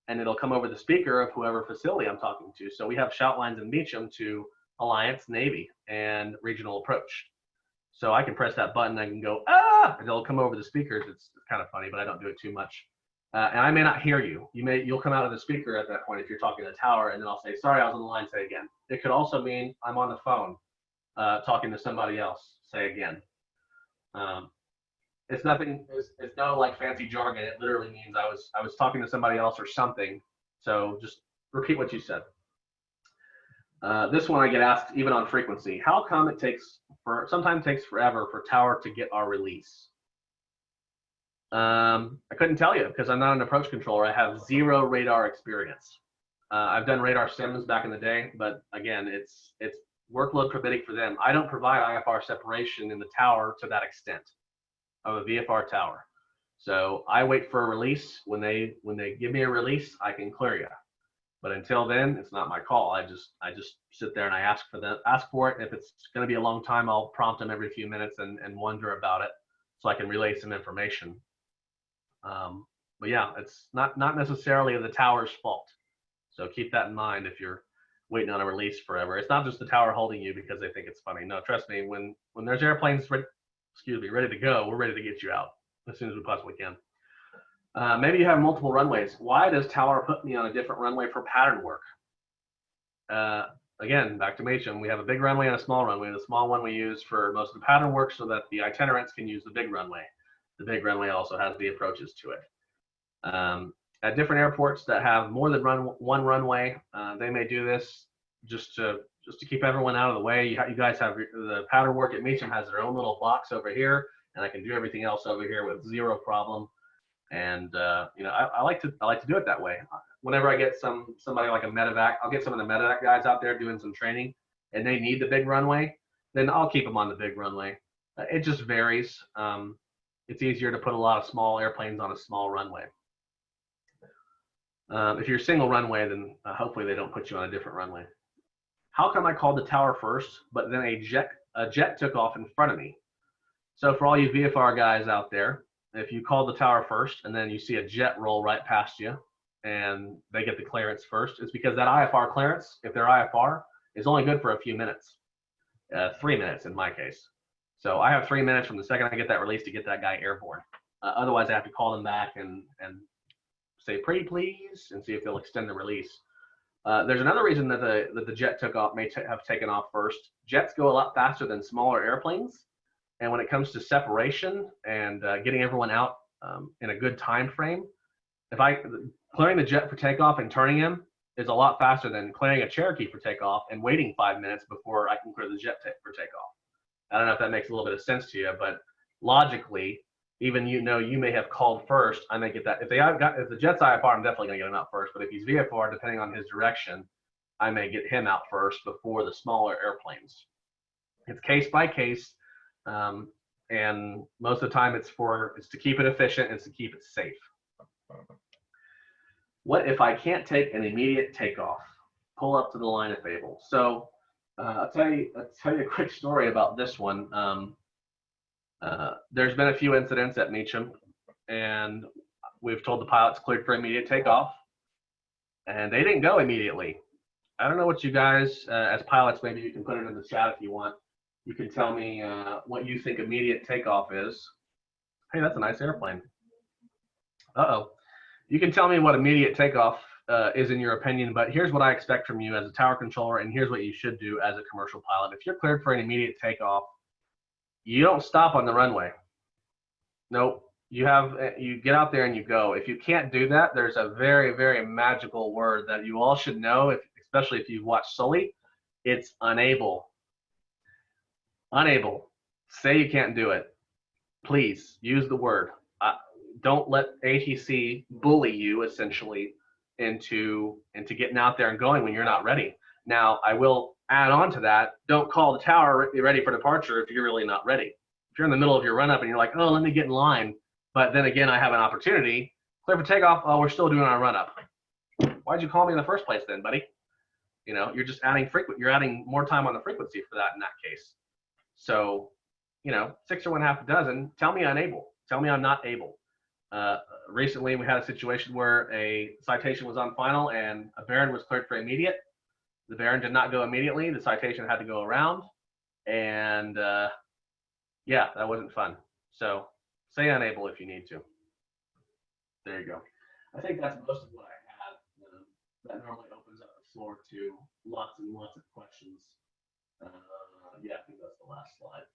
and it'll come over the speaker of whoever facility I'm talking to. So we have shout lines in Meacham to Alliance, Navy, and Regional Approach. So I can press that button, I can go, ah, and it'll come over the speakers. It's kind of funny, but I don't do it too much. And I may not hear you. You'll come out of the speaker at that point if you're talking to the tower, and then I'll say, sorry, I was on the line, say again. It could also mean I'm on the phone talking to somebody else, say again. It's nothing, it's no like fancy jargon. It literally means I was talking to somebody else or something. So just repeat what you said. This one I get asked even on frequency. How come it sometimes takes forever for tower to get our release? I couldn't tell you because I'm not an approach controller. I have zero radar experience. I've done radar sims back in the day, but again, it's workload permitting for them. I don't provide IFR separation in the tower to that extent of a VFR tower. So I wait for a release. When they give me a release, I can clear you. But until then, it's not my call. I just sit there and I ask for it. If it's going to be a long time, I'll prompt them every few minutes and wonder about it so I can relay some information. But yeah, it's not necessarily the tower's fault. So keep that in mind if you're waiting on a release forever. It's not just the tower holding you because they think it's funny. No, trust me, when there's airplanes ready to go, we're ready to get you out as soon as we possibly can. Maybe you have multiple runways. Why does tower put me on a different runway for pattern work? Again, back to Meacham, we have a big runway and a small runway. The small one we use for most of the pattern work so that the itinerants can use the big runway. The big runway also has the approaches to it. At different airports that have more than one runway, they may do this just to keep everyone out of the way. You guys have the pattern work at Meacham has their own little box over here, and I can do everything else over here with zero problem. And you know, I like to do it that way. Whenever I get somebody like a medevac, I'll get some of the medevac guys out there doing some training, and they need the big runway, then I'll keep them on the big runway. It just varies. It's easier to put a lot of small airplanes on a small runway. If you're single runway, then hopefully they don't put you on a different runway. How come I called the tower first, but then a jet took off in front of me? So for all you VFR guys out there, if you call the tower first and then you see a jet roll right past you and they get the clearance first, it's because that IFR clearance, if they're IFR, is only good for a few minutes, 3 minutes in my case. So I have 3 minutes from the second I get that release to get that guy airborne. Otherwise, I have to call them back and say, pretty please, and see if they'll extend the release. There's another reason that the jet took off may have taken off first. Jets go a lot faster than smaller airplanes. And when it comes to separation and getting everyone out in a good time frame, clearing the jet for takeoff and turning him is a lot faster than clearing a Cherokee for takeoff and waiting 5 minutes before I can clear the jet for takeoff. I don't know if that makes a little bit of sense to you, but logically, even you may have called first, I may get that. If the jet's IFR, I'm definitely going to get him out first. But if he's VFR, depending on his direction, I may get him out first before the smaller airplanes. It's case by case. And most of the time it's to keep it efficient, it's to keep it safe. What if I can't take an immediate takeoff? Pull up to the line if able. So I'll tell you a quick story about this one. There's been a few incidents at Meacham, and we've told the pilots cleared for immediate takeoff, and they didn't go immediately. I don't know what you guys, as pilots, maybe you can put it in the chat if you want. You can tell me what you think immediate takeoff is. Hey, that's a nice airplane. Uh-oh. You can tell me what immediate takeoff is in your opinion, but here's what I expect from you as a tower controller, and here's what you should do as a commercial pilot. If you're cleared for an immediate takeoff, you don't stop on the runway. Nope. You get out there and you go. If you can't do that, there's a very, very magical word that you all should know, especially if you've watched Sully. It's unable. Unable. Say you can't do it. Please use the word. Don't let ATC bully you essentially into getting out there and going when you're not ready. Now, I will add on to that. Don't call the tower ready for departure if you're really not ready. If you're in the middle of your run up and you're like, oh, let me get in line, but then again, I have an opportunity. Clear for takeoff. Oh, we're still doing our run up. Why'd you call me in the first place then, buddy? You know, you're just adding you're adding more time on the frequency for that in that case. So, you know, 6 or 1/2 dozen, tell me unable. Tell me I'm not able. Recently, we had a situation where a citation was on final and a Baron was cleared for immediate. The Baron did not go immediately. The citation had to go around. And yeah, that wasn't fun. So say unable if you need to. There you go. I think that's most of what I had. That normally opens up the floor to lots and lots of questions. Yeah, I think that's the last slide.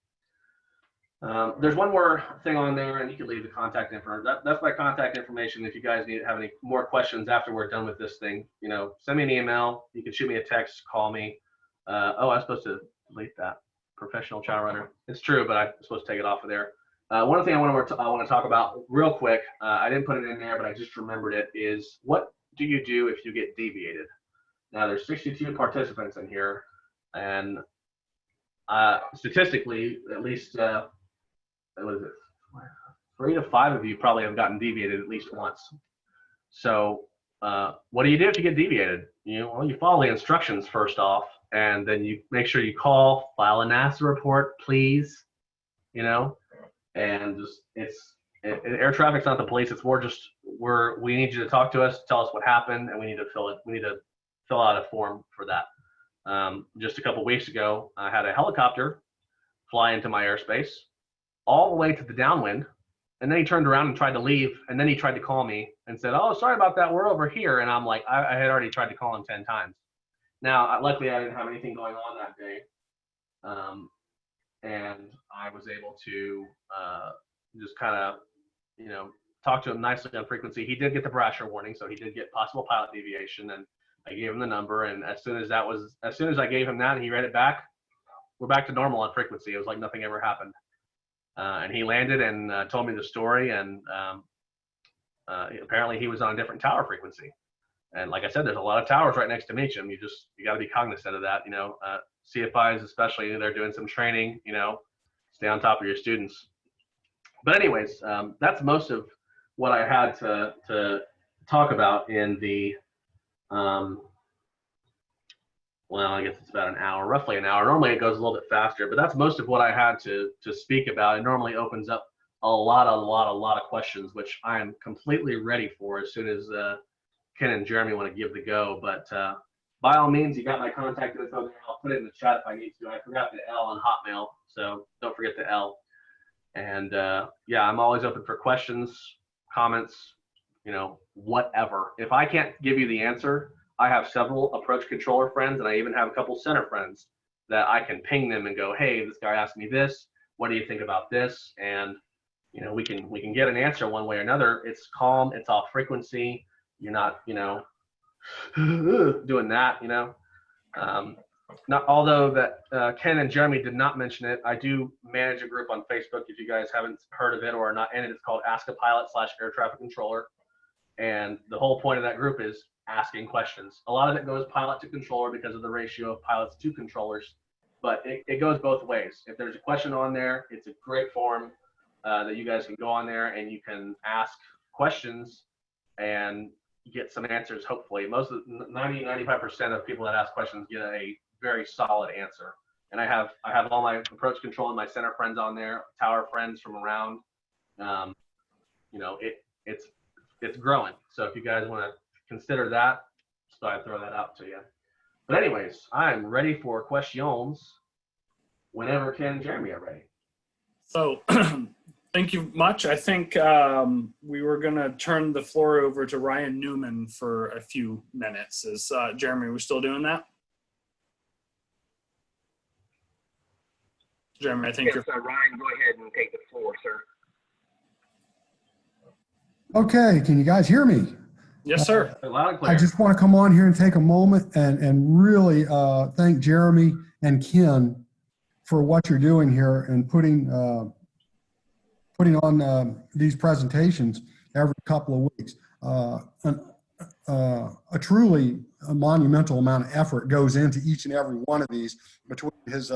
There's one more thing on there, and you can leave the contact information. That's my contact information. If you guys have any more questions after we're done with this thing, you know, send me an email. You can shoot me a text, call me. Oh, I was supposed to delete that. Professional chow runner. It's true, but I'm supposed to take it off of there. One thing I want to talk about real quick. I didn't put it in there, but I just remembered it. Is what do you do if you get deviated? Now there's 62 participants in here, and statistically, at least. What is it? 3 to 5 of you probably have gotten deviated at least once. So what do you do if you get deviated? Well, you follow the instructions first off, and then you make sure you call, file a NASA report, please. You know, and just air traffic's not the police. It's more just we need you to talk to us, tell us what happened, and we need to fill out a form for that. Just a couple weeks ago, I had a helicopter fly into my airspace all the way to the downwind, and then he turned around and tried to leave, and then he tried to call me and said, oh, sorry about that, we're over here. And I'm like, I had already tried to call him 10 times. Now, luckily, I didn't have anything going on that day, and I was able to just kind of, talk to him nicely on frequency. He did get the Brasher warning, so he did get possible pilot deviation, and I gave him the number, and as soon as I gave him that and he read it back, we're back to normal on frequency. It was like nothing ever happened. And he landed and told me the story, and apparently he was on a different tower frequency. And like I said, there's a lot of towers right next to Meacham. You got to be cognizant of that. CFIs especially, they're doing some training. Stay on top of your students. But anyways, that's most of what I had to talk about in the. Well, I guess it's about an hour, roughly an hour. Normally it goes a little bit faster, but that's most of what I had to speak about. It normally opens up a lot of questions, which I am completely ready for as soon as Ken and Jeremy want to give the go. But by all means, you got my contact info there. I'll put it in the chat if I need to. I forgot the L on Hotmail, so don't forget the L. And yeah, I'm always open for questions, comments, whatever. If I can't give you the answer, I have several approach controller friends, and I even have a couple center friends that I can ping them and go, hey, this guy asked me this. What do you think about this? And we can get an answer one way or another. It's calm. It's off frequency. You're not doing that. Not although that Ken and Jeremy did not mention it. I do manage a group on Facebook. If you guys haven't heard of it or are not in it, it's called Ask a Pilot / Air Traffic Controller. And the whole point of that group is asking questions. A lot of it goes pilot to controller because of the ratio of pilots to controllers, but it goes both ways. If there's a question on there, it's a great forum that you guys can go on there and you can ask questions and get some answers. Hopefully, most of 95% of people that ask questions get a very solid answer. And I have all my approach control and my center friends on there, tower friends from around. It's growing. So if you guys want to consider that, so I throw that out to you. But anyways, I'm ready for questions whenever Ken and Jeremy are ready. So thank you much. I think we were going to turn the floor over to Ryan Newman for a few minutes. Is Jeremy, we're still doing that? Jeremy, I think Yes, Ryan, go ahead and take the floor, sir. Okay, can you guys hear me? Yes, sir. Loud and clear. I just want to come on here and take a moment and really thank Jeremy and Ken for what you're doing here and putting on these presentations every couple of weeks. A truly monumental amount of effort goes into each and every one of these between his,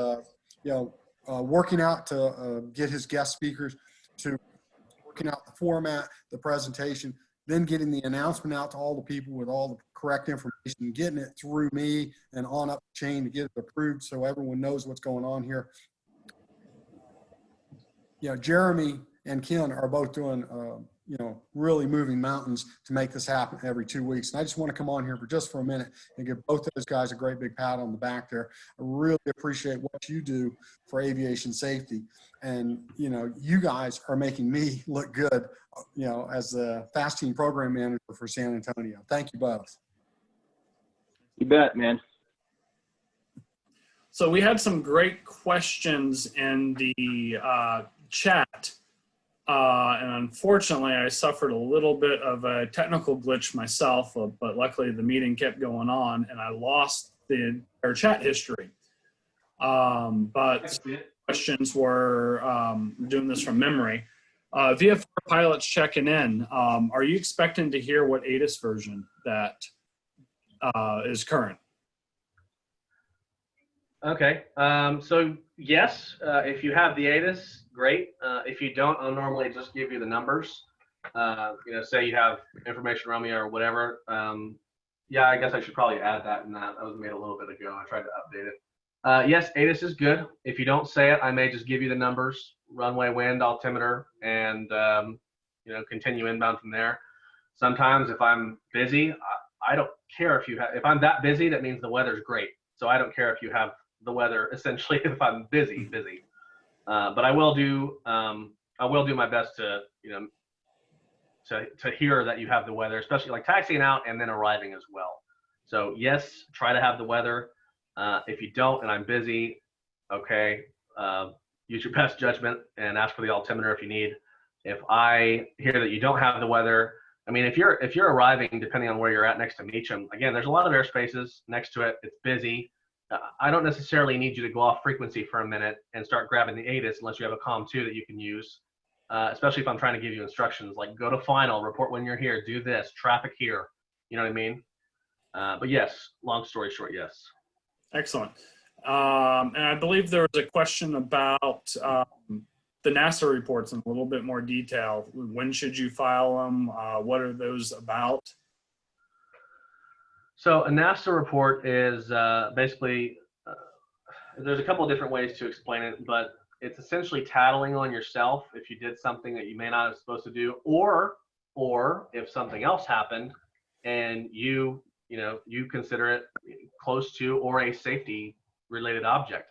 working out to get his guest speakers, to working out the format, the presentation, then getting the announcement out to all the people with all the correct information, getting it through me and on up the chain to get it approved so everyone knows what's going on here. Jeremy and Ken are both doing, really moving mountains to make this happen every 2 weeks. And I just want to come on here for a minute and give both those guys a great big pat on the back there. I really appreciate what you do for aviation safety. And, you guys are making me look good, as the fast team program manager for San Antonio. Thank you both. You bet, man. So we had some great questions in the chat. And unfortunately, I suffered a little bit of a technical glitch myself, but luckily the meeting kept going on and I lost the entire chat history. But questions were doing this from memory. VFR pilots checking in. Are you expecting to hear what ATIS version that is current? Okay. So yes, if you have the ATIS, great. If you don't, I'll normally just give you the numbers. Say you have information around me or whatever. Yeah, I guess I should probably add that in that. That was made a little bit ago. I tried to update it. Yes, ATIS is good. If you don't say it, I may just give you the numbers, runway, wind, altimeter, and continue inbound from there. Sometimes if I'm busy, I don't care if I'm that busy, that means the weather's great. So I don't care if you have the weather essentially if I'm busy. But I will do my best to hear that you have the weather, especially like taxiing out and then arriving as well. So yes, try to have the weather. If you don't and I'm busy, okay, use your best judgment and ask for the altimeter if you need. If I hear that you don't have the weather, I mean, if you're arriving, depending on where you're at next to Meacham, again, there's a lot of airspaces next to it. It's busy. I don't necessarily need you to go off frequency for a minute and start grabbing the ATIS unless you have a COM2 that you can use, especially if I'm trying to give you instructions like go to final, report when you're here, do this, traffic here. You know what I mean? But yes, long story short, yes. Excellent. And I believe there was a question about the NASA reports in a little bit more detail. When should you file them? What are those about? So a NASA report is basically, there's a couple of different ways to explain it, but it's essentially tattling on yourself if you did something that you may not have supposed to do, or if something else happened and you consider it close to or a safety related object.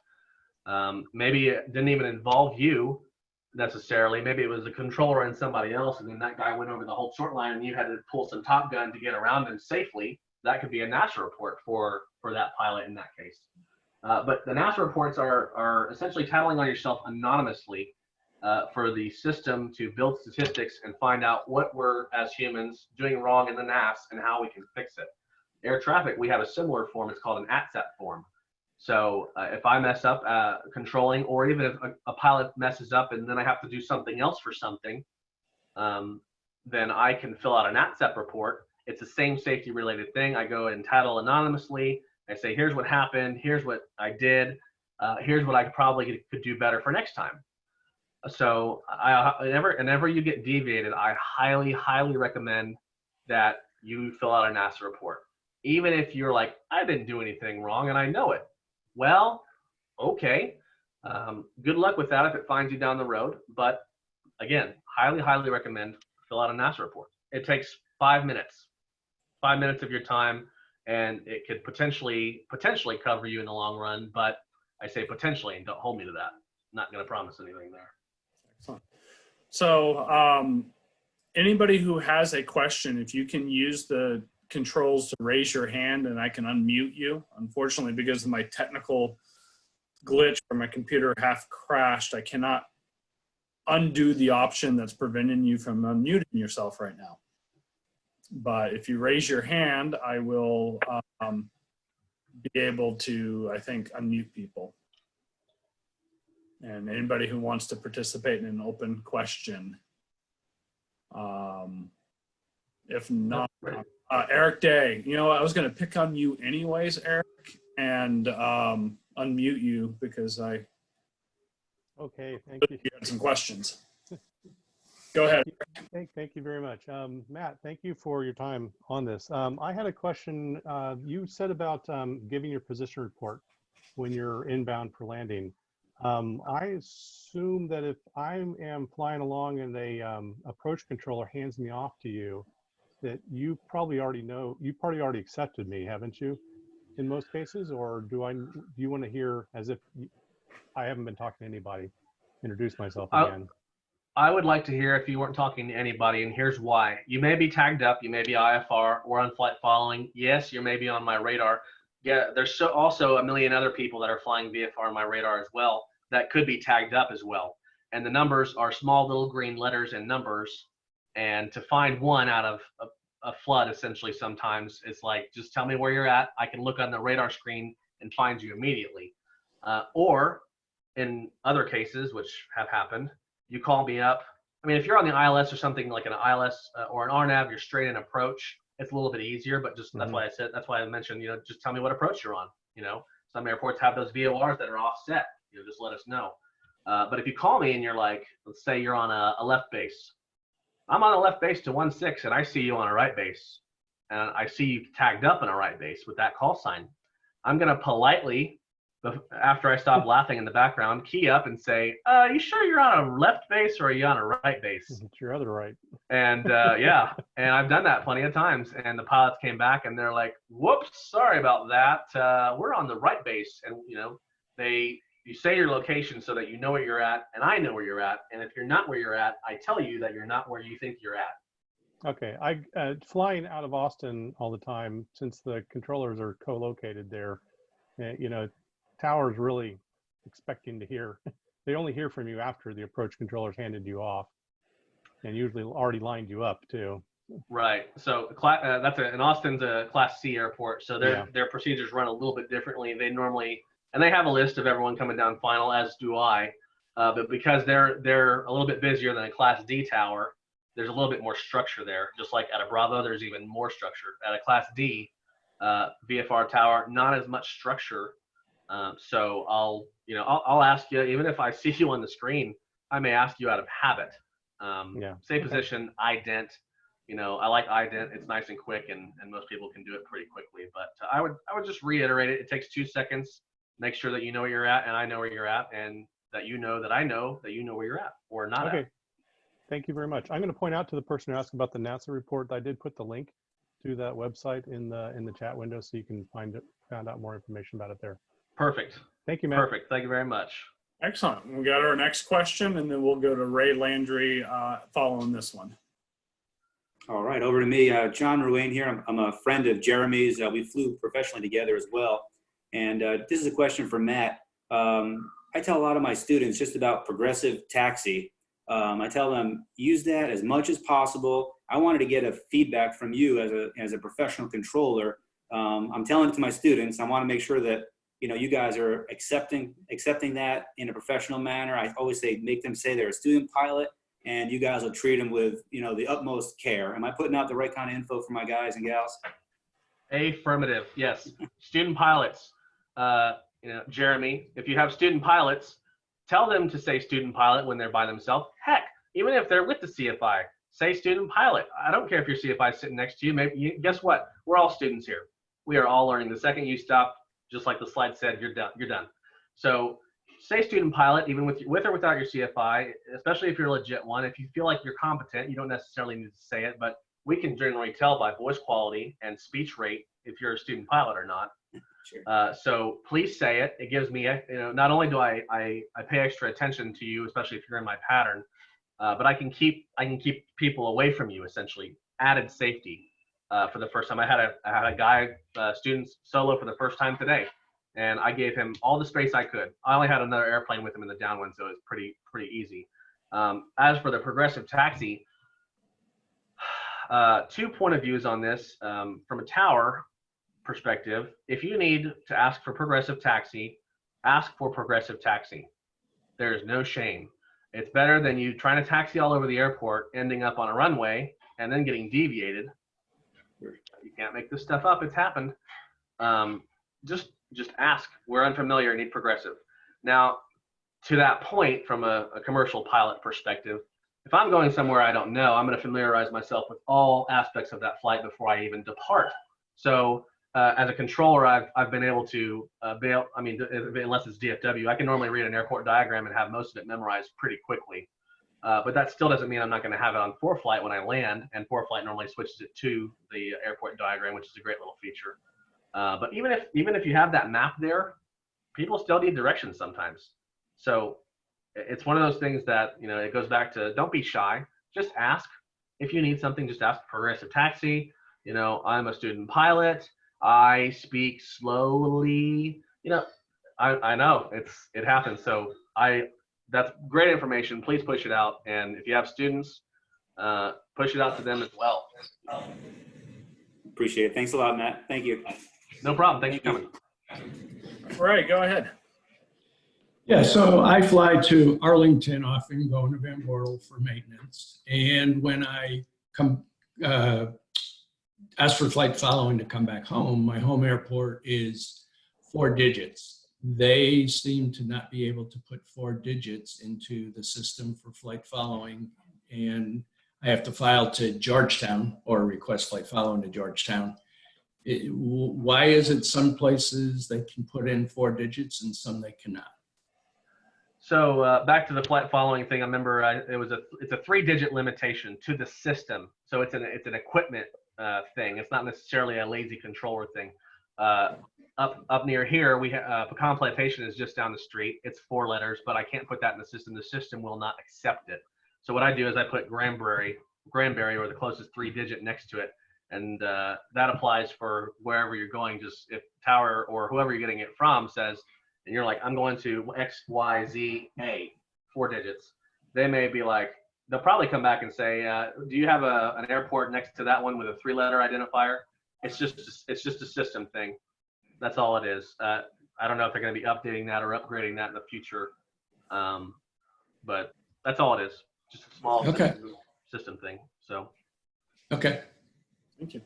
Maybe it didn't even involve you necessarily. Maybe it was a controller and somebody else, and then that guy went over the whole short line and you had to pull some Top Gun to get around him safely. That could be a NASA report for that pilot in that case. But the NASA reports are essentially tattling on yourself anonymously for the system to build statistics and find out what we're, as humans, doing wrong in the NAS and how we can fix it. Air traffic, we have a similar form. It's called an ATSAT form. So if I mess up controlling, or even if a pilot messes up and then I have to do something else for something, then I can fill out an ATSAT report. It's the same safety related thing. I go and tattle anonymously. I say, here's what happened. Here's what I did. Here's what I probably could do better for next time. So whenever you get deviated, I highly, highly recommend that you fill out a NASA report. Even if you're like, I didn't do anything wrong and I know it. Well, okay. Good luck with that if it finds you down the road. But again, highly, highly recommend fill out a NASA report. It takes 5 minutes. 5 minutes of your time. and it could potentially cover you in the long run. But I say potentially, and don't hold me to that. I'm not going to promise anything there. Excellent. So anybody who has a question, if you can use the controls to raise your hand and I can unmute you. Unfortunately, because of my technical glitch where my computer half crashed, I cannot undo the option that's preventing you from unmuting yourself right now. But if you raise your hand, I will be able to, I think, unmute people. And anybody who wants to participate in an open question. If not, Eric Day, you know, I was going to pick on you anyways, Eric, and unmute you because I Okay, thank you. had some questions. Go ahead. Thank you very much. Matt, thank you for your time on this. I had a question. You said about giving your position report when you're inbound for landing. I assume that if I am flying along and a approach controller hands me off to you, that you probably already know, you probably already accepted me, haven't you, in most cases? Or do you want to hear as if I haven't been talking to anybody, introduce myself again? I would like to hear if you weren't talking to anybody, and here's why. You may be tagged up, you may be IFR or on flight following. Yes, you may be on my radar. Yeah, there's also a million other people that are flying VFR on my radar as well that could be tagged up as well. And the numbers are small little green letters and numbers. And to find one out of a flood, essentially, sometimes it's like, just tell me where you're at. I can look on the radar screen and find you immediately. Or in other cases, which have happened, you call me up. I mean, if you're on the ILS or something like an ILS or an RNAV, you're straight in approach. It's a little bit easier, but just that's why I said, that's why I mentioned, you know, just tell me what approach you're on. You know, some airports have those VORs that are offset. You know, just let us know. But if you call me and you're like, let's say you're on a left base. I'm on a left base to 16 and I see you on a right base and I see you tagged up in a right base with that call sign. I'm going to politely, after I stop laughing in the background, key up and say, you sure you're on a left base or are you on a right base? It's your other right. And yeah, and I've done that plenty of times. And the pilots came back and they're like, whoops, sorry about that. We're on the right base. And, you know, you say your location so that you know where you're at and I know where you're at. And if you're not where you're at, I tell you that you're not where you think you're at. Okay, flying out of Austin all the time, since the controllers are co-located there, you know, tower's really expecting to hear. They only hear from you after the approach controller's handed you off, and usually already lined you up too. Right. So in Austin's a Class C airport, so their procedures run a little bit differently. They normally, and they have a list of everyone coming down final, as do I. But because they're a little bit busier than a Class D tower, there's a little bit more structure there. Just like at a Bravo, there's even more structure. At a Class D VFR tower, not as much structure. So I'll ask you, even if I see you on the screen, I may ask you out of habit. Say position, ident. You know, I like ident. It's nice and quick, and most people can do it pretty quickly. But I would just reiterate it. It takes 2 seconds. Make sure that you know where you're at, and I know where you're at, and that you know that I know that you know where you're at or not at. Thank you very much. I'm going to point out to the person who asked about the NASA report that I did put the link to that website in the chat window, so you can find out more information about it there. Perfect. Thank you, Matt. Perfect. Thank you very much. Excellent. We got our next question, and then we'll go to Ray Landry following this one. All right, over to me. John Ruane here. I'm a friend of Jeremy's. We flew professionally together as well. And this is a question for Matt. I tell a lot of my students just about progressive taxi. I tell them, use that as much as possible. I wanted to get a feedback from you as a professional controller. I'm telling it to my students. I want to make sure that you guys are accepting that in a professional manner. I always say, make them say they're a student pilot, and you guys will treat them with the utmost care. Am I putting out the right kind of info for my guys and gals? Affirmative. Yes. Student pilots. Jeremy, if you have student pilots, tell them to say student pilot when they're by themselves. Heck, even if they're with the CFI, say student pilot. I don't care if your CFI is sitting next to you. Maybe guess what? We're all students here. We are all learning. The second you stop, just like the slide said, you're done. You're done. So say student pilot, even with or without your CFI, especially if you're a legit one. If you feel like you're competent, you don't necessarily need to say it, but we can generally tell by voice quality and speech rate if you're a student pilot or not. Sure. So please say it. It gives me, not only do I pay extra attention to you, especially if you're in my pattern, but I can keep people away from you, essentially. Added safety for the first time. I had a guy, student solo for the first time today, and I gave him all the space I could. I only had another airplane with him in the downwind, so it was pretty easy. As for the progressive taxi, 2 point of views on this. From a tower perspective, if you need to ask for progressive taxi, ask for progressive taxi. There's no shame. It's better than you trying to taxi all over the airport, ending up on a runway and then getting deviated. You can't make this stuff up. It's happened. Just ask. We're unfamiliar, need progressive. Now, to that point, from a commercial pilot perspective, if I'm going somewhere I don't know, I'm going to familiarize myself with all aspects of that flight before I even depart. So as a controller, I've been able to unless it's DFW, I can normally read an airport diagram and have most of it memorized pretty quickly. But that still doesn't mean I'm not going to have it on ForeFlight when I land, and ForeFlight normally switches it to the airport diagram, which is a great little feature. But even if you have that map there, people still need directions sometimes. So it's one of those things that, it goes back to, don't be shy. Just ask. If you need something, just ask progressive taxi. I'm a student pilot. I speak slowly. I know it happens. So that's great information. Please push it out. And if you have students, push it out to them as well. Appreciate it. Thanks a lot, Matt. Thank you. No problem. Thanks for coming. All right, go ahead. Yeah, so I fly to Arlington, often going to Van Bortle for maintenance. And when I come ask for flight following to come back home, my home airport is 4 digits. They seem to not be able to put 4 digits into the system for flight following. And I have to file to Georgetown or request flight following to Georgetown. Why is it some places they can put in 4 digits and some they cannot? So back to the flight following thing, I remember it's a 3-digit limitation to the system. So it's an equipment thing. It's not necessarily a lazy controller thing. Up near here, we have Pecan Plantation is just down the street. It's 4 letters, but I can't put that in the system. The system will not accept it. So what I do is I put Granbury or the closest 3-digit next to it, and that applies for wherever you're going. Just if Tower or whoever you're getting it from says, and you're like, I'm going to XYZA, 4 digits. They may be like, they'll probably come back and say, do you have an airport next to that one with a 3-letter identifier? It's just a system thing. That's all it is. I don't know if they're going to be updating that or upgrading that in the future. But that's all it is. Just a small system thing. So. Okay. Thank you.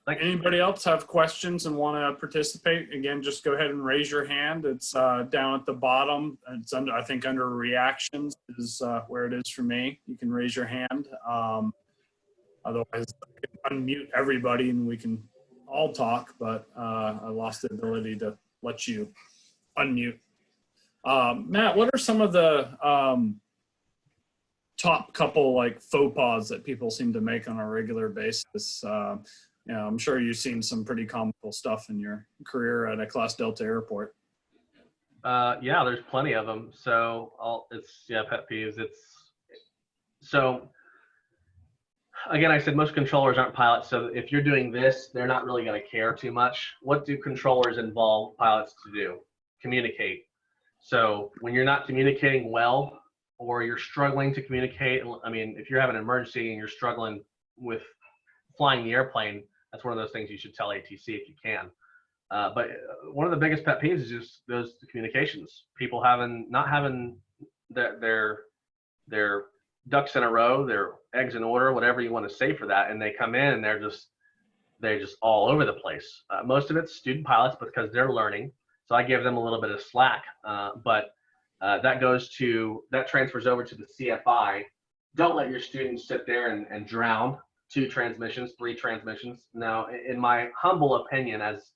Anybody else have questions and want to participate? Again, just go ahead and raise your hand. It's down at the bottom. It's I think under reactions is where it is for me. You can raise your hand. Otherwise, I can unmute everybody and we can all talk, but I lost the ability to let you unmute. Matt, what are some of the top couple faux pas that people seem to make on a regular basis? I'm sure you've seen some pretty comical stuff in your career at a Class Delta airport. Yeah, there's plenty of them. So pet peeves. So again, I said most controllers aren't pilots. So if you're doing this, they're not really going to care too much. What do controllers involve pilots to do? Communicate. So when you're not communicating well, or you're struggling to communicate, if you're having an emergency and you're struggling with flying the airplane, that's one of those things you should tell ATC if you can. But one of the biggest pet peeves is just those communications. People not having their ducks in a row, their eggs in order, whatever you want to say for that, and they come in and they're just all over the place. Most of it's student pilots because they're learning, so I give them a little bit of slack. But that transfers over to the CFI. Don't let your students sit there and drown. 2 transmissions, 3 transmissions. Now, in my humble opinion, as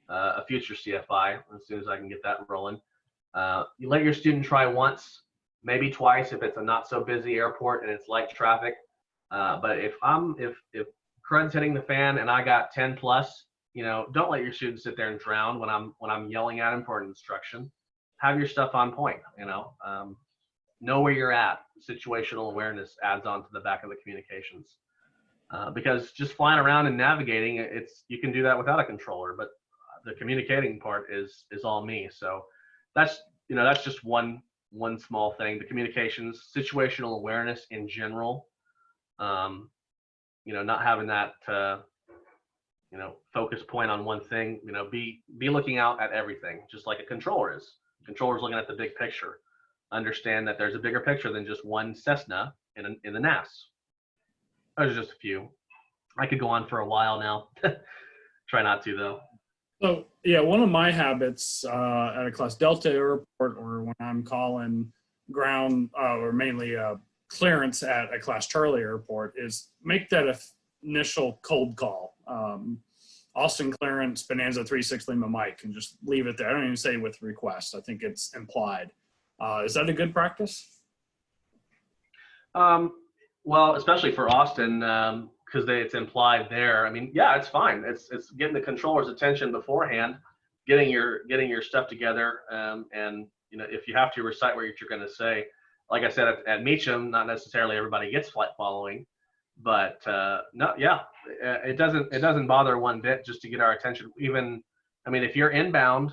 a future CFI, as soon as I can get that rolling, you let your student try once, maybe twice if it's a not so busy airport and it's light traffic. But if crud's hitting the fan and I got 10 plus, don't let your students sit there and drown when I'm yelling at them for an instruction. Have your stuff on point. Know where you're at. Situational awareness adds on to the back of the communications. Because just flying around and navigating, you can do that without a controller, but the communicating part is all me. So that's just one small thing. The communications, situational awareness in general, not having that focus point on one thing. Be looking out at everything, just like a controller is. Controller's looking at the big picture. Understand that there's a bigger picture than just one Cessna in the NAS. Those are just a few. I could go on for a while now. Try not to, though. So, yeah, one of my habits at a Class Delta airport, or when I'm calling ground or mainly clearance at a Class Charlie airport, is make that initial cold call. Austin clearance, Bonanza 36 Lima Mike, and just leave it there. I don't even say with request. I think it's implied. Is that a good practice? Well, especially for Austin, because it's implied there. I mean, yeah, it's fine. It's getting the controller's attention beforehand, getting your stuff together, and if you have to recite what you're going to say. Like I said, at Meacham, not necessarily everybody gets flight following, but no, yeah, it doesn't bother one bit just to get our attention. Even, I mean, if you're inbound,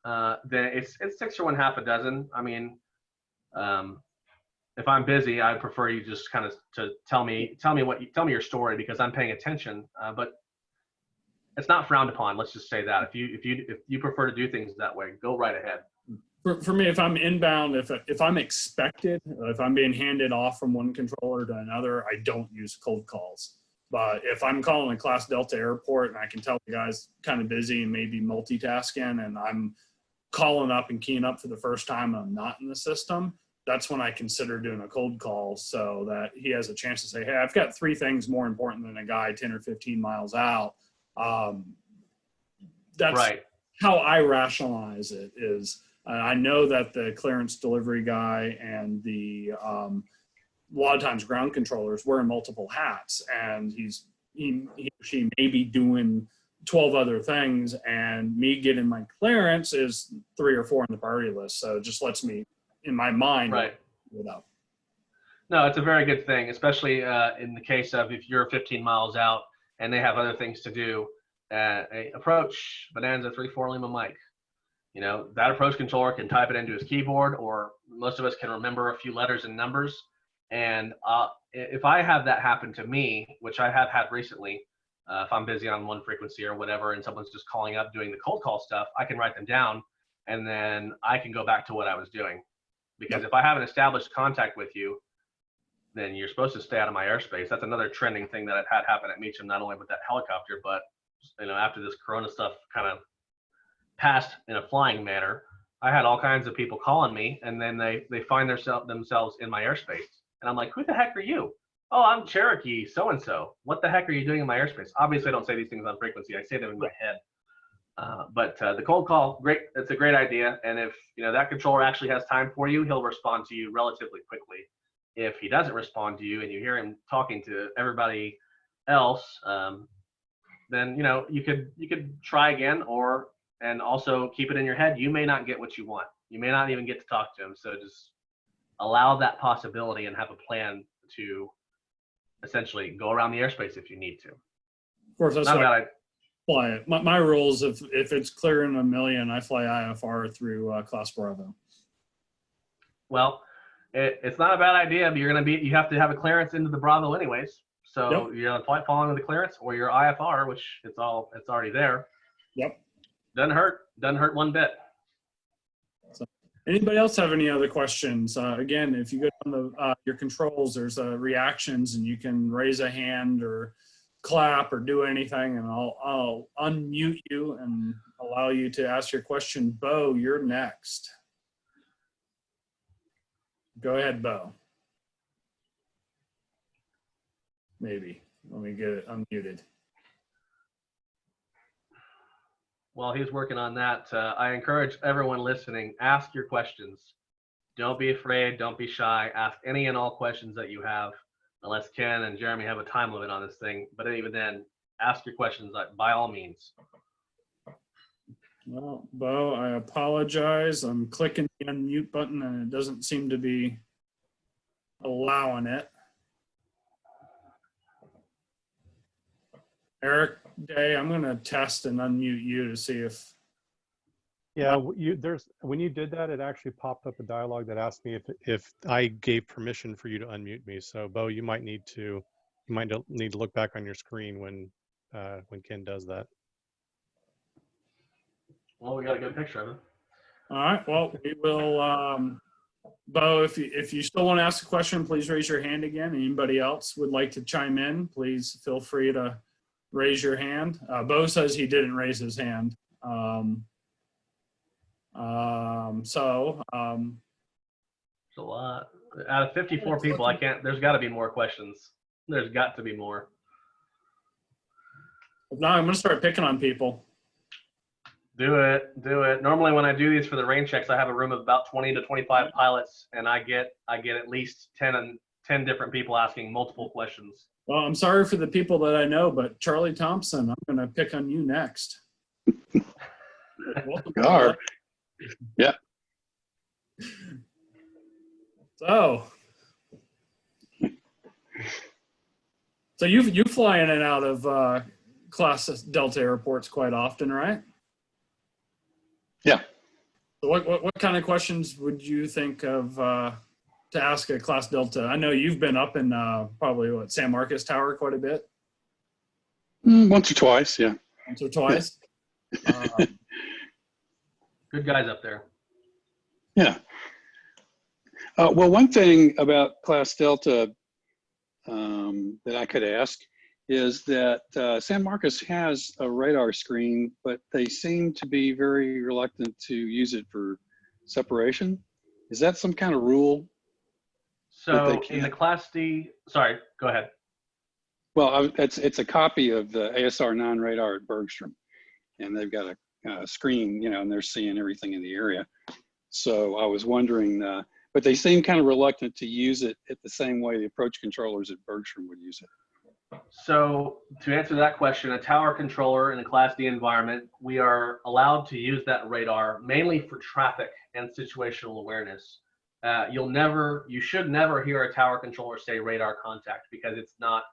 then it's 6 or 1/2 a dozen. I mean, if I'm busy, I prefer you just kind of to tell me your story, because I'm paying attention. But it's not frowned upon. Let's just say that if you prefer to do things that way, go right ahead. For me, if I'm inbound, if I'm expected, if I'm being handed off from one controller to another, I don't use cold calls. But if I'm calling a Class Delta airport and I can tell the guy's kind of busy and maybe multitasking, and I'm calling up and keying up for the first time and I'm not in the system, that's when I consider doing a cold call, so that he has a chance to say, hey, I've got 3 things more important than a guy 10 or 15 miles out. That's right. How I rationalize it is, I know that the clearance delivery guy and the a lot of times ground controllers wearing multiple hats, and she may be doing 12 other things, and me getting my clearance is 3 or 4 on the priority list. So it just lets me, in my mind, right. It up. No, it's a very good thing, especially in the case of if you're 15 miles out and they have other things to do. Approach Bonanza 34 Lima Mike. That approach controller can type it into his keyboard, or most of us can remember a few letters and numbers. And if I have that happen to me, which I have had recently, if I'm busy on one frequency or whatever, and someone's just calling up doing the cold call stuff, I can write them down, and then I can go back to what I was doing. Because if I haven't established contact with you, then you're supposed to stay out of my airspace. That's another trending thing that I've had happen at Meacham, not only with that helicopter, but after this Corona stuff kind of passed in a flying manner, I had all kinds of people calling me, and then they find themselves in my airspace. And I'm like, who the heck are you? Oh, I'm Cherokee so-and-so. What the heck are you doing in my airspace? Obviously, I don't say these things on frequency. I say them in my head. But the cold call, great. It's a great idea. And if that controller actually has time for you, he'll respond to you relatively quickly. If he doesn't respond to you and you hear him talking to everybody else, then you could try again, and also keep it in your head. You may not get what you want. You may not even get to talk to him. So just allow that possibility and have a plan to essentially go around the airspace if you need to. Of course, that's why I fly it. My rules, if it's clearing 1 million, I fly IFR through Class Bravo. Well, it's not a bad idea, but you have to have a clearance into the Bravo anyways. So you're on flight following with the clearance, or your IFR, which it's already there. Yep. Doesn't hurt one bit. So, anybody else have any other questions? Again, if you go on your controls, there's reactions, and you can raise a hand or clap or do anything, and I'll unmute you and allow you to ask your question. Bo, you're next. Go ahead, Bo. Maybe. Let me get it unmuted. While he's working on that, I encourage everyone listening, ask your questions. Don't be afraid. Don't be shy. Ask any and all questions that you have, unless Ken and Jeremy have a time limit on this thing. But even then, ask your questions by all means. Well, Bo, I apologize. I'm clicking the unmute button and it doesn't seem to be allowing it. Eric Day, I'm going to test and unmute you to see if. Yeah, when you did that, it actually popped up a dialog that asked me if I gave permission for you to unmute me. So Bo, you might need to look back on your screen when Ken does that. Well, we got a good picture of him. All right. Well, we will. Bo, if you still want to ask a question, please raise your hand again. Anybody else would like to chime in, please feel free to raise your hand. Bo says he didn't raise his hand. It's a lot. Out of 54 people, there's got to be more questions. There's got to be more. If not, I'm going to start picking on people. Do it. Normally when I do these for the rain checks, I have a room of about 20 to 25 pilots, and I get at least 10 different people asking multiple questions. Well, I'm sorry for the people that I know, but Charlie Thompson, I'm going to pick on you next. Welcome. Yeah. So you fly in and out of Class Delta airports quite often, right? Yeah. So what kind of questions would you think of to ask a Class Delta? I know you've been up in probably San Marcos Tower quite a bit. Once or twice, yeah. Once or twice. Yeah. Good guys up there. Yeah. Well, one thing about Class Delta that I could ask is that San Marcos has a radar screen, but they seem to be very reluctant to use it for separation. Is that some kind of rule? So in the Class D, sorry, go ahead. Well, it's a copy of the ASR 9 radar at Bergstrom, and they've got a screen, and they're seeing everything in the area. So I was wondering, but they seem kind of reluctant to use it at the same way the approach controllers at Bergstrom would use it. So to answer that question, a tower controller in a Class D environment, we are allowed to use that radar mainly for traffic and situational awareness. You should never hear a tower controller say radar contact, because it's not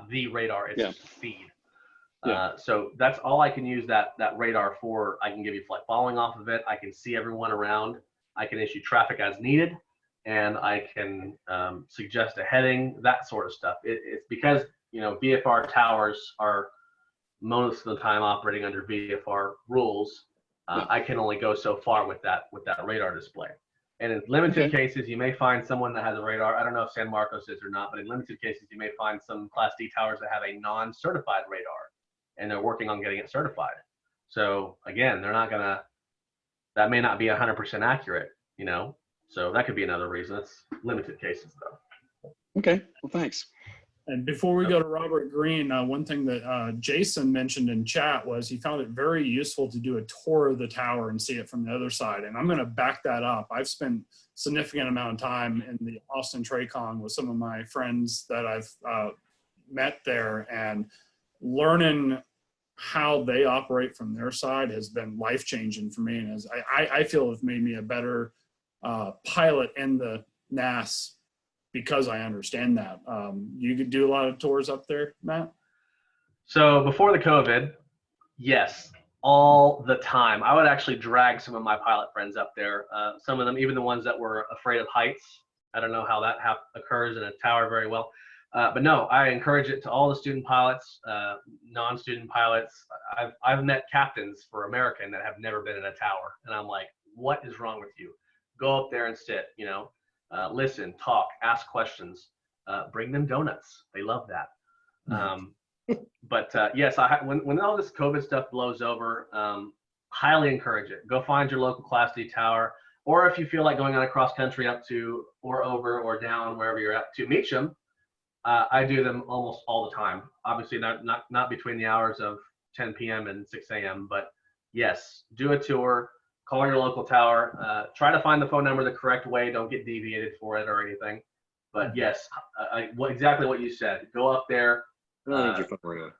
the radar, it's just a feed. Yeah. So that's all I can use that radar for. I can give you flight following off of it. I can see everyone around. I can issue traffic as needed, and I can suggest a heading, that sort of stuff. It's because VFR towers are most of the time operating under VFR rules. I can only go so far with that radar display. And in limited cases, you may find someone that has a radar. I don't know if San Marcos is or not, but in limited cases, you may find some Class D towers that have a non-certified radar, and they're working on getting it certified. So again, that may not be 100% accurate, so that could be another reason. It's limited cases though. Okay, well, thanks. And before we go to Robert Green, one thing that Jason mentioned in chat was he found it very useful to do a tour of the tower and see it from the other side. And I'm going to back that up. I've spent significant amount of time in the Austin TRACON with some of my friends that I've met there, and learning how they operate from their side has been life-changing for me. And as I feel it's made me a better pilot in the NAS because I understand that. You could do a lot of tours up there, Matt? So before the COVID, yes, all the time. I would actually drag some of my pilot friends up there. Some of them, even the ones that were afraid of heights. I don't know how that occurs in a tower very well. But no, I encourage it to all the student pilots, non-student pilots. I've met captains for American that have never been in a tower. And I'm like, what is wrong with you? Go up there and sit, listen, talk, ask questions, bring them donuts. They love that. But yes, when all this COVID stuff blows over, highly encourage it. Go find your local Class D tower, or if you feel like going on a cross country up to or over or down wherever you're at to Meacham. I do them almost all the time. Obviously not between the hours of 10 p.m. and 6 a.m. But yes, do a tour, call your local tower, try to find the phone number the correct way. Don't get deviated for it or anything. But yes, exactly what you said. Go up there. I don't need your phone right now.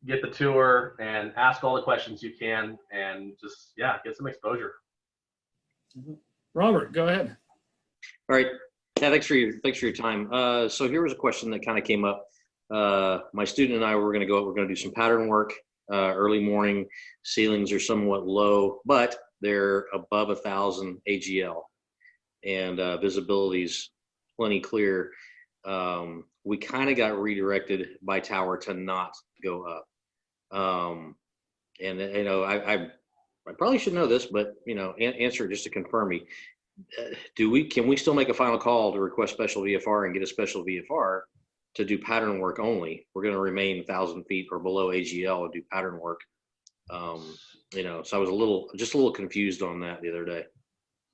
get the tour and ask all the questions you can, and just, yeah, get some exposure. Robert, go ahead. All right. Yeah, thanks for your time. So here was a question that kind of came up. My student and I were going to go up. We're going to do some pattern work early morning. Ceilings are somewhat low, but they're above 1,000 AGL, and visibility's plenty clear. We kind of got redirected by tower to not go up. And you know, I probably should know this, but you know, answer it just to confirm me. Can we still make a final call to request special VFR and get a special VFR to do pattern work only? We're going to remain 1,000 feet or below AGL and do pattern work. You know, so I was just a little confused on that the other day.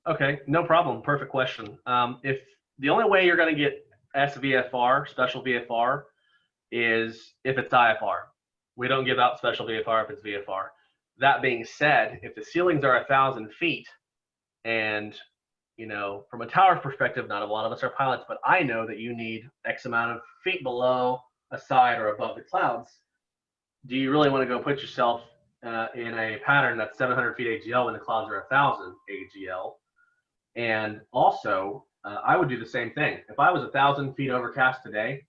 Okay, no problem. Perfect question. If the only way you're going to get SVFR, special VFR, is if it's IFR. We don't give out special VFR if it's VFR. That being said, if the ceilings are 1,000 feet, and you know, from a tower perspective, not a lot of us are pilots, but I know that you need X amount of feet below a side or above the clouds. Do you really want to go put yourself in a pattern that's 700 feet AGL when the clouds are 1,000 AGL? And also, I would do the same thing. If I was 1,000 feet overcast today,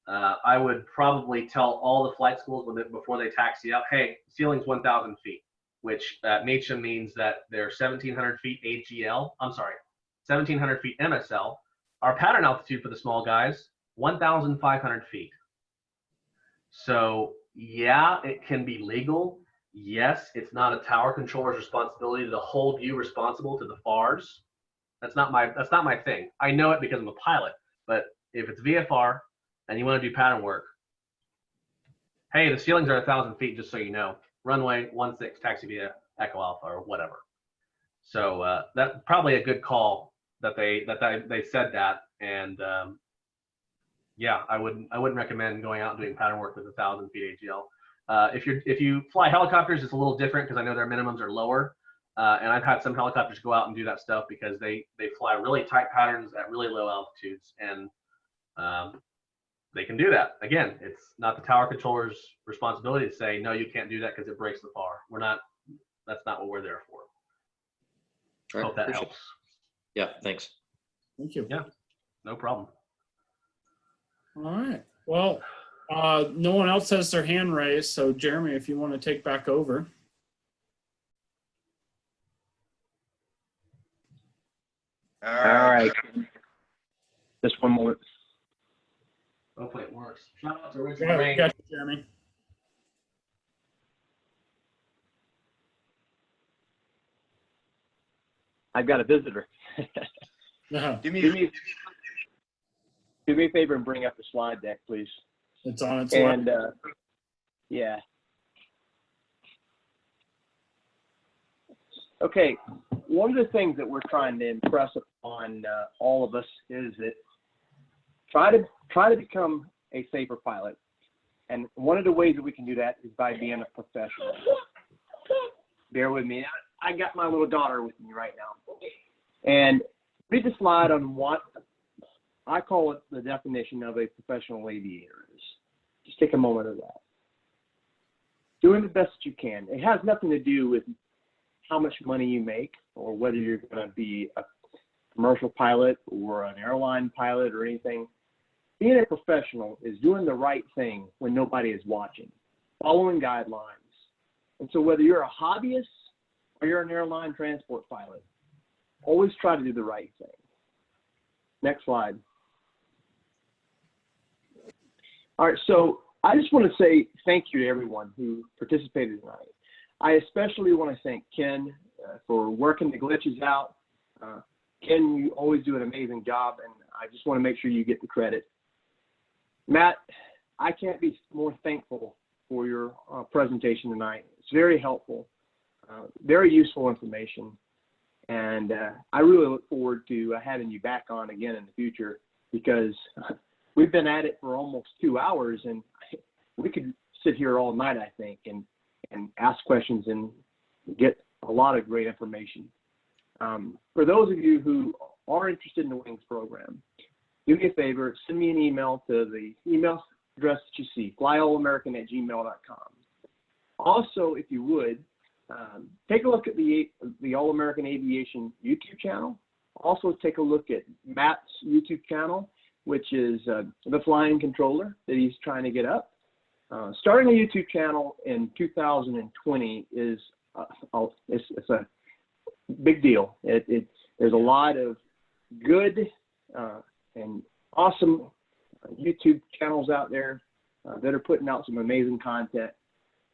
I would probably tell all the flight schools before they taxi up, hey, ceiling's 1,000 feet, which Meacham means that they're 1,700 feet AGL. I'm sorry, 1,700 feet MSL. Our pattern altitude for the small guys, 1,500 feet. So yeah, it can be legal. Yes, it's not a tower controller's responsibility to hold you responsible to the FARs. That's not my thing. I know it because I'm a pilot. But if it's VFR and you want to do pattern work, hey, the ceilings are 1,000 feet, just so you know. Runway 16, taxi via Echo Alpha or whatever. So that's probably a good call that they said that. And yeah, I wouldn't recommend going out and doing pattern work with 1,000 feet AGL. If you fly helicopters, it's a little different because I know their minimums are lower. And I've had some helicopters go out and do that stuff because they fly really tight patterns at really low altitudes, and they can do that. Again, it's not the tower controller's responsibility to say, no, you can't do that because it breaks the FAR. That's not what we're there for. All right, Hope that helps. Yeah, thanks. Thank you. Yeah, no problem. All right. Well, no one else has their hand raised, so Jeremy, if you want to take back over. All All right. right. Just one more. Hopefully it works. Shout out to Richard Yeah, Rain. got you, Jeremy. I've got a visitor. Do me Do me a favor and bring up the slide deck, please. It's on its And way. yeah. Okay. One of the things that we're trying to impress upon all of us is that try to become a safer pilot. And one of the ways that we can do that is by being a professional. Bear with me. I got my little daughter with me right now. And read the slide on what I call it the definition of a professional aviator is. Just take a moment of that. Doing the best that you can. It has nothing to do with how much money you make or whether you're going to be a commercial pilot or an airline pilot or anything. Being a professional is doing the right thing when nobody is watching, following guidelines. And so whether you're a hobbyist or you're an airline transport pilot, always try to do the right thing. Next slide. All right, so I just want to say thank you to everyone who participated tonight. I especially want to thank Ken for working the glitches out. Ken, you always do an amazing job, and I just want to make sure you get the credit. Matt, I can't be more thankful for your presentation tonight. It's very helpful, very useful information, and I really look forward to having you back on again in the future because we've been at it for almost 2 hours, and we could sit here all night, I think, and ask questions and get a lot of great information. For those of you who are interested in the Wings program, do me a favor, send me an email to the email address that you see, flyallamerican@gmail.com. Also, if you would, take a look at the All American Aviation YouTube channel. Also, take a look at Matt's YouTube channel, which is the flying controller that he's trying to get up. Starting a YouTube channel in 2020 is it's a big deal. There's a lot of good and awesome YouTube channels out there that are putting out some amazing content.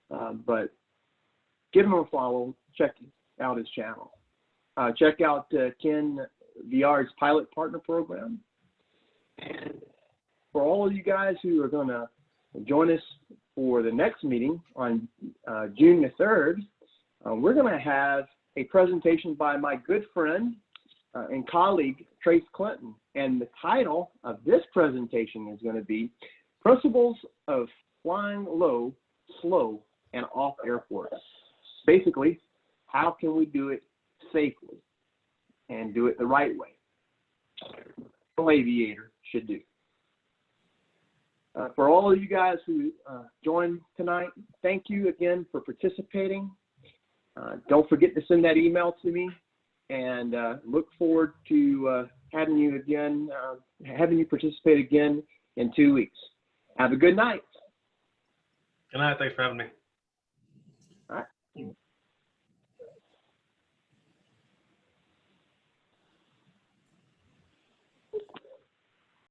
But give him a follow. Check out his channel. Check out Ken VR's Pilot Partner Program. And for all of you guys who are going to join us for the next meeting on June the 3rd, we're going to have a presentation by my good friend and colleague, Trace Clinton. And the title of this presentation is going to be Principles of Flying Low, Slow, and Off Airports. Basically, how can we do it safely and do it the right way? No aviator should do. For all of you guys who joined tonight, thank you again for participating. Don't forget to send that email to me, and look forward to having you participate again in 2 weeks. Have a good night. Good night. Thanks for having me. All right.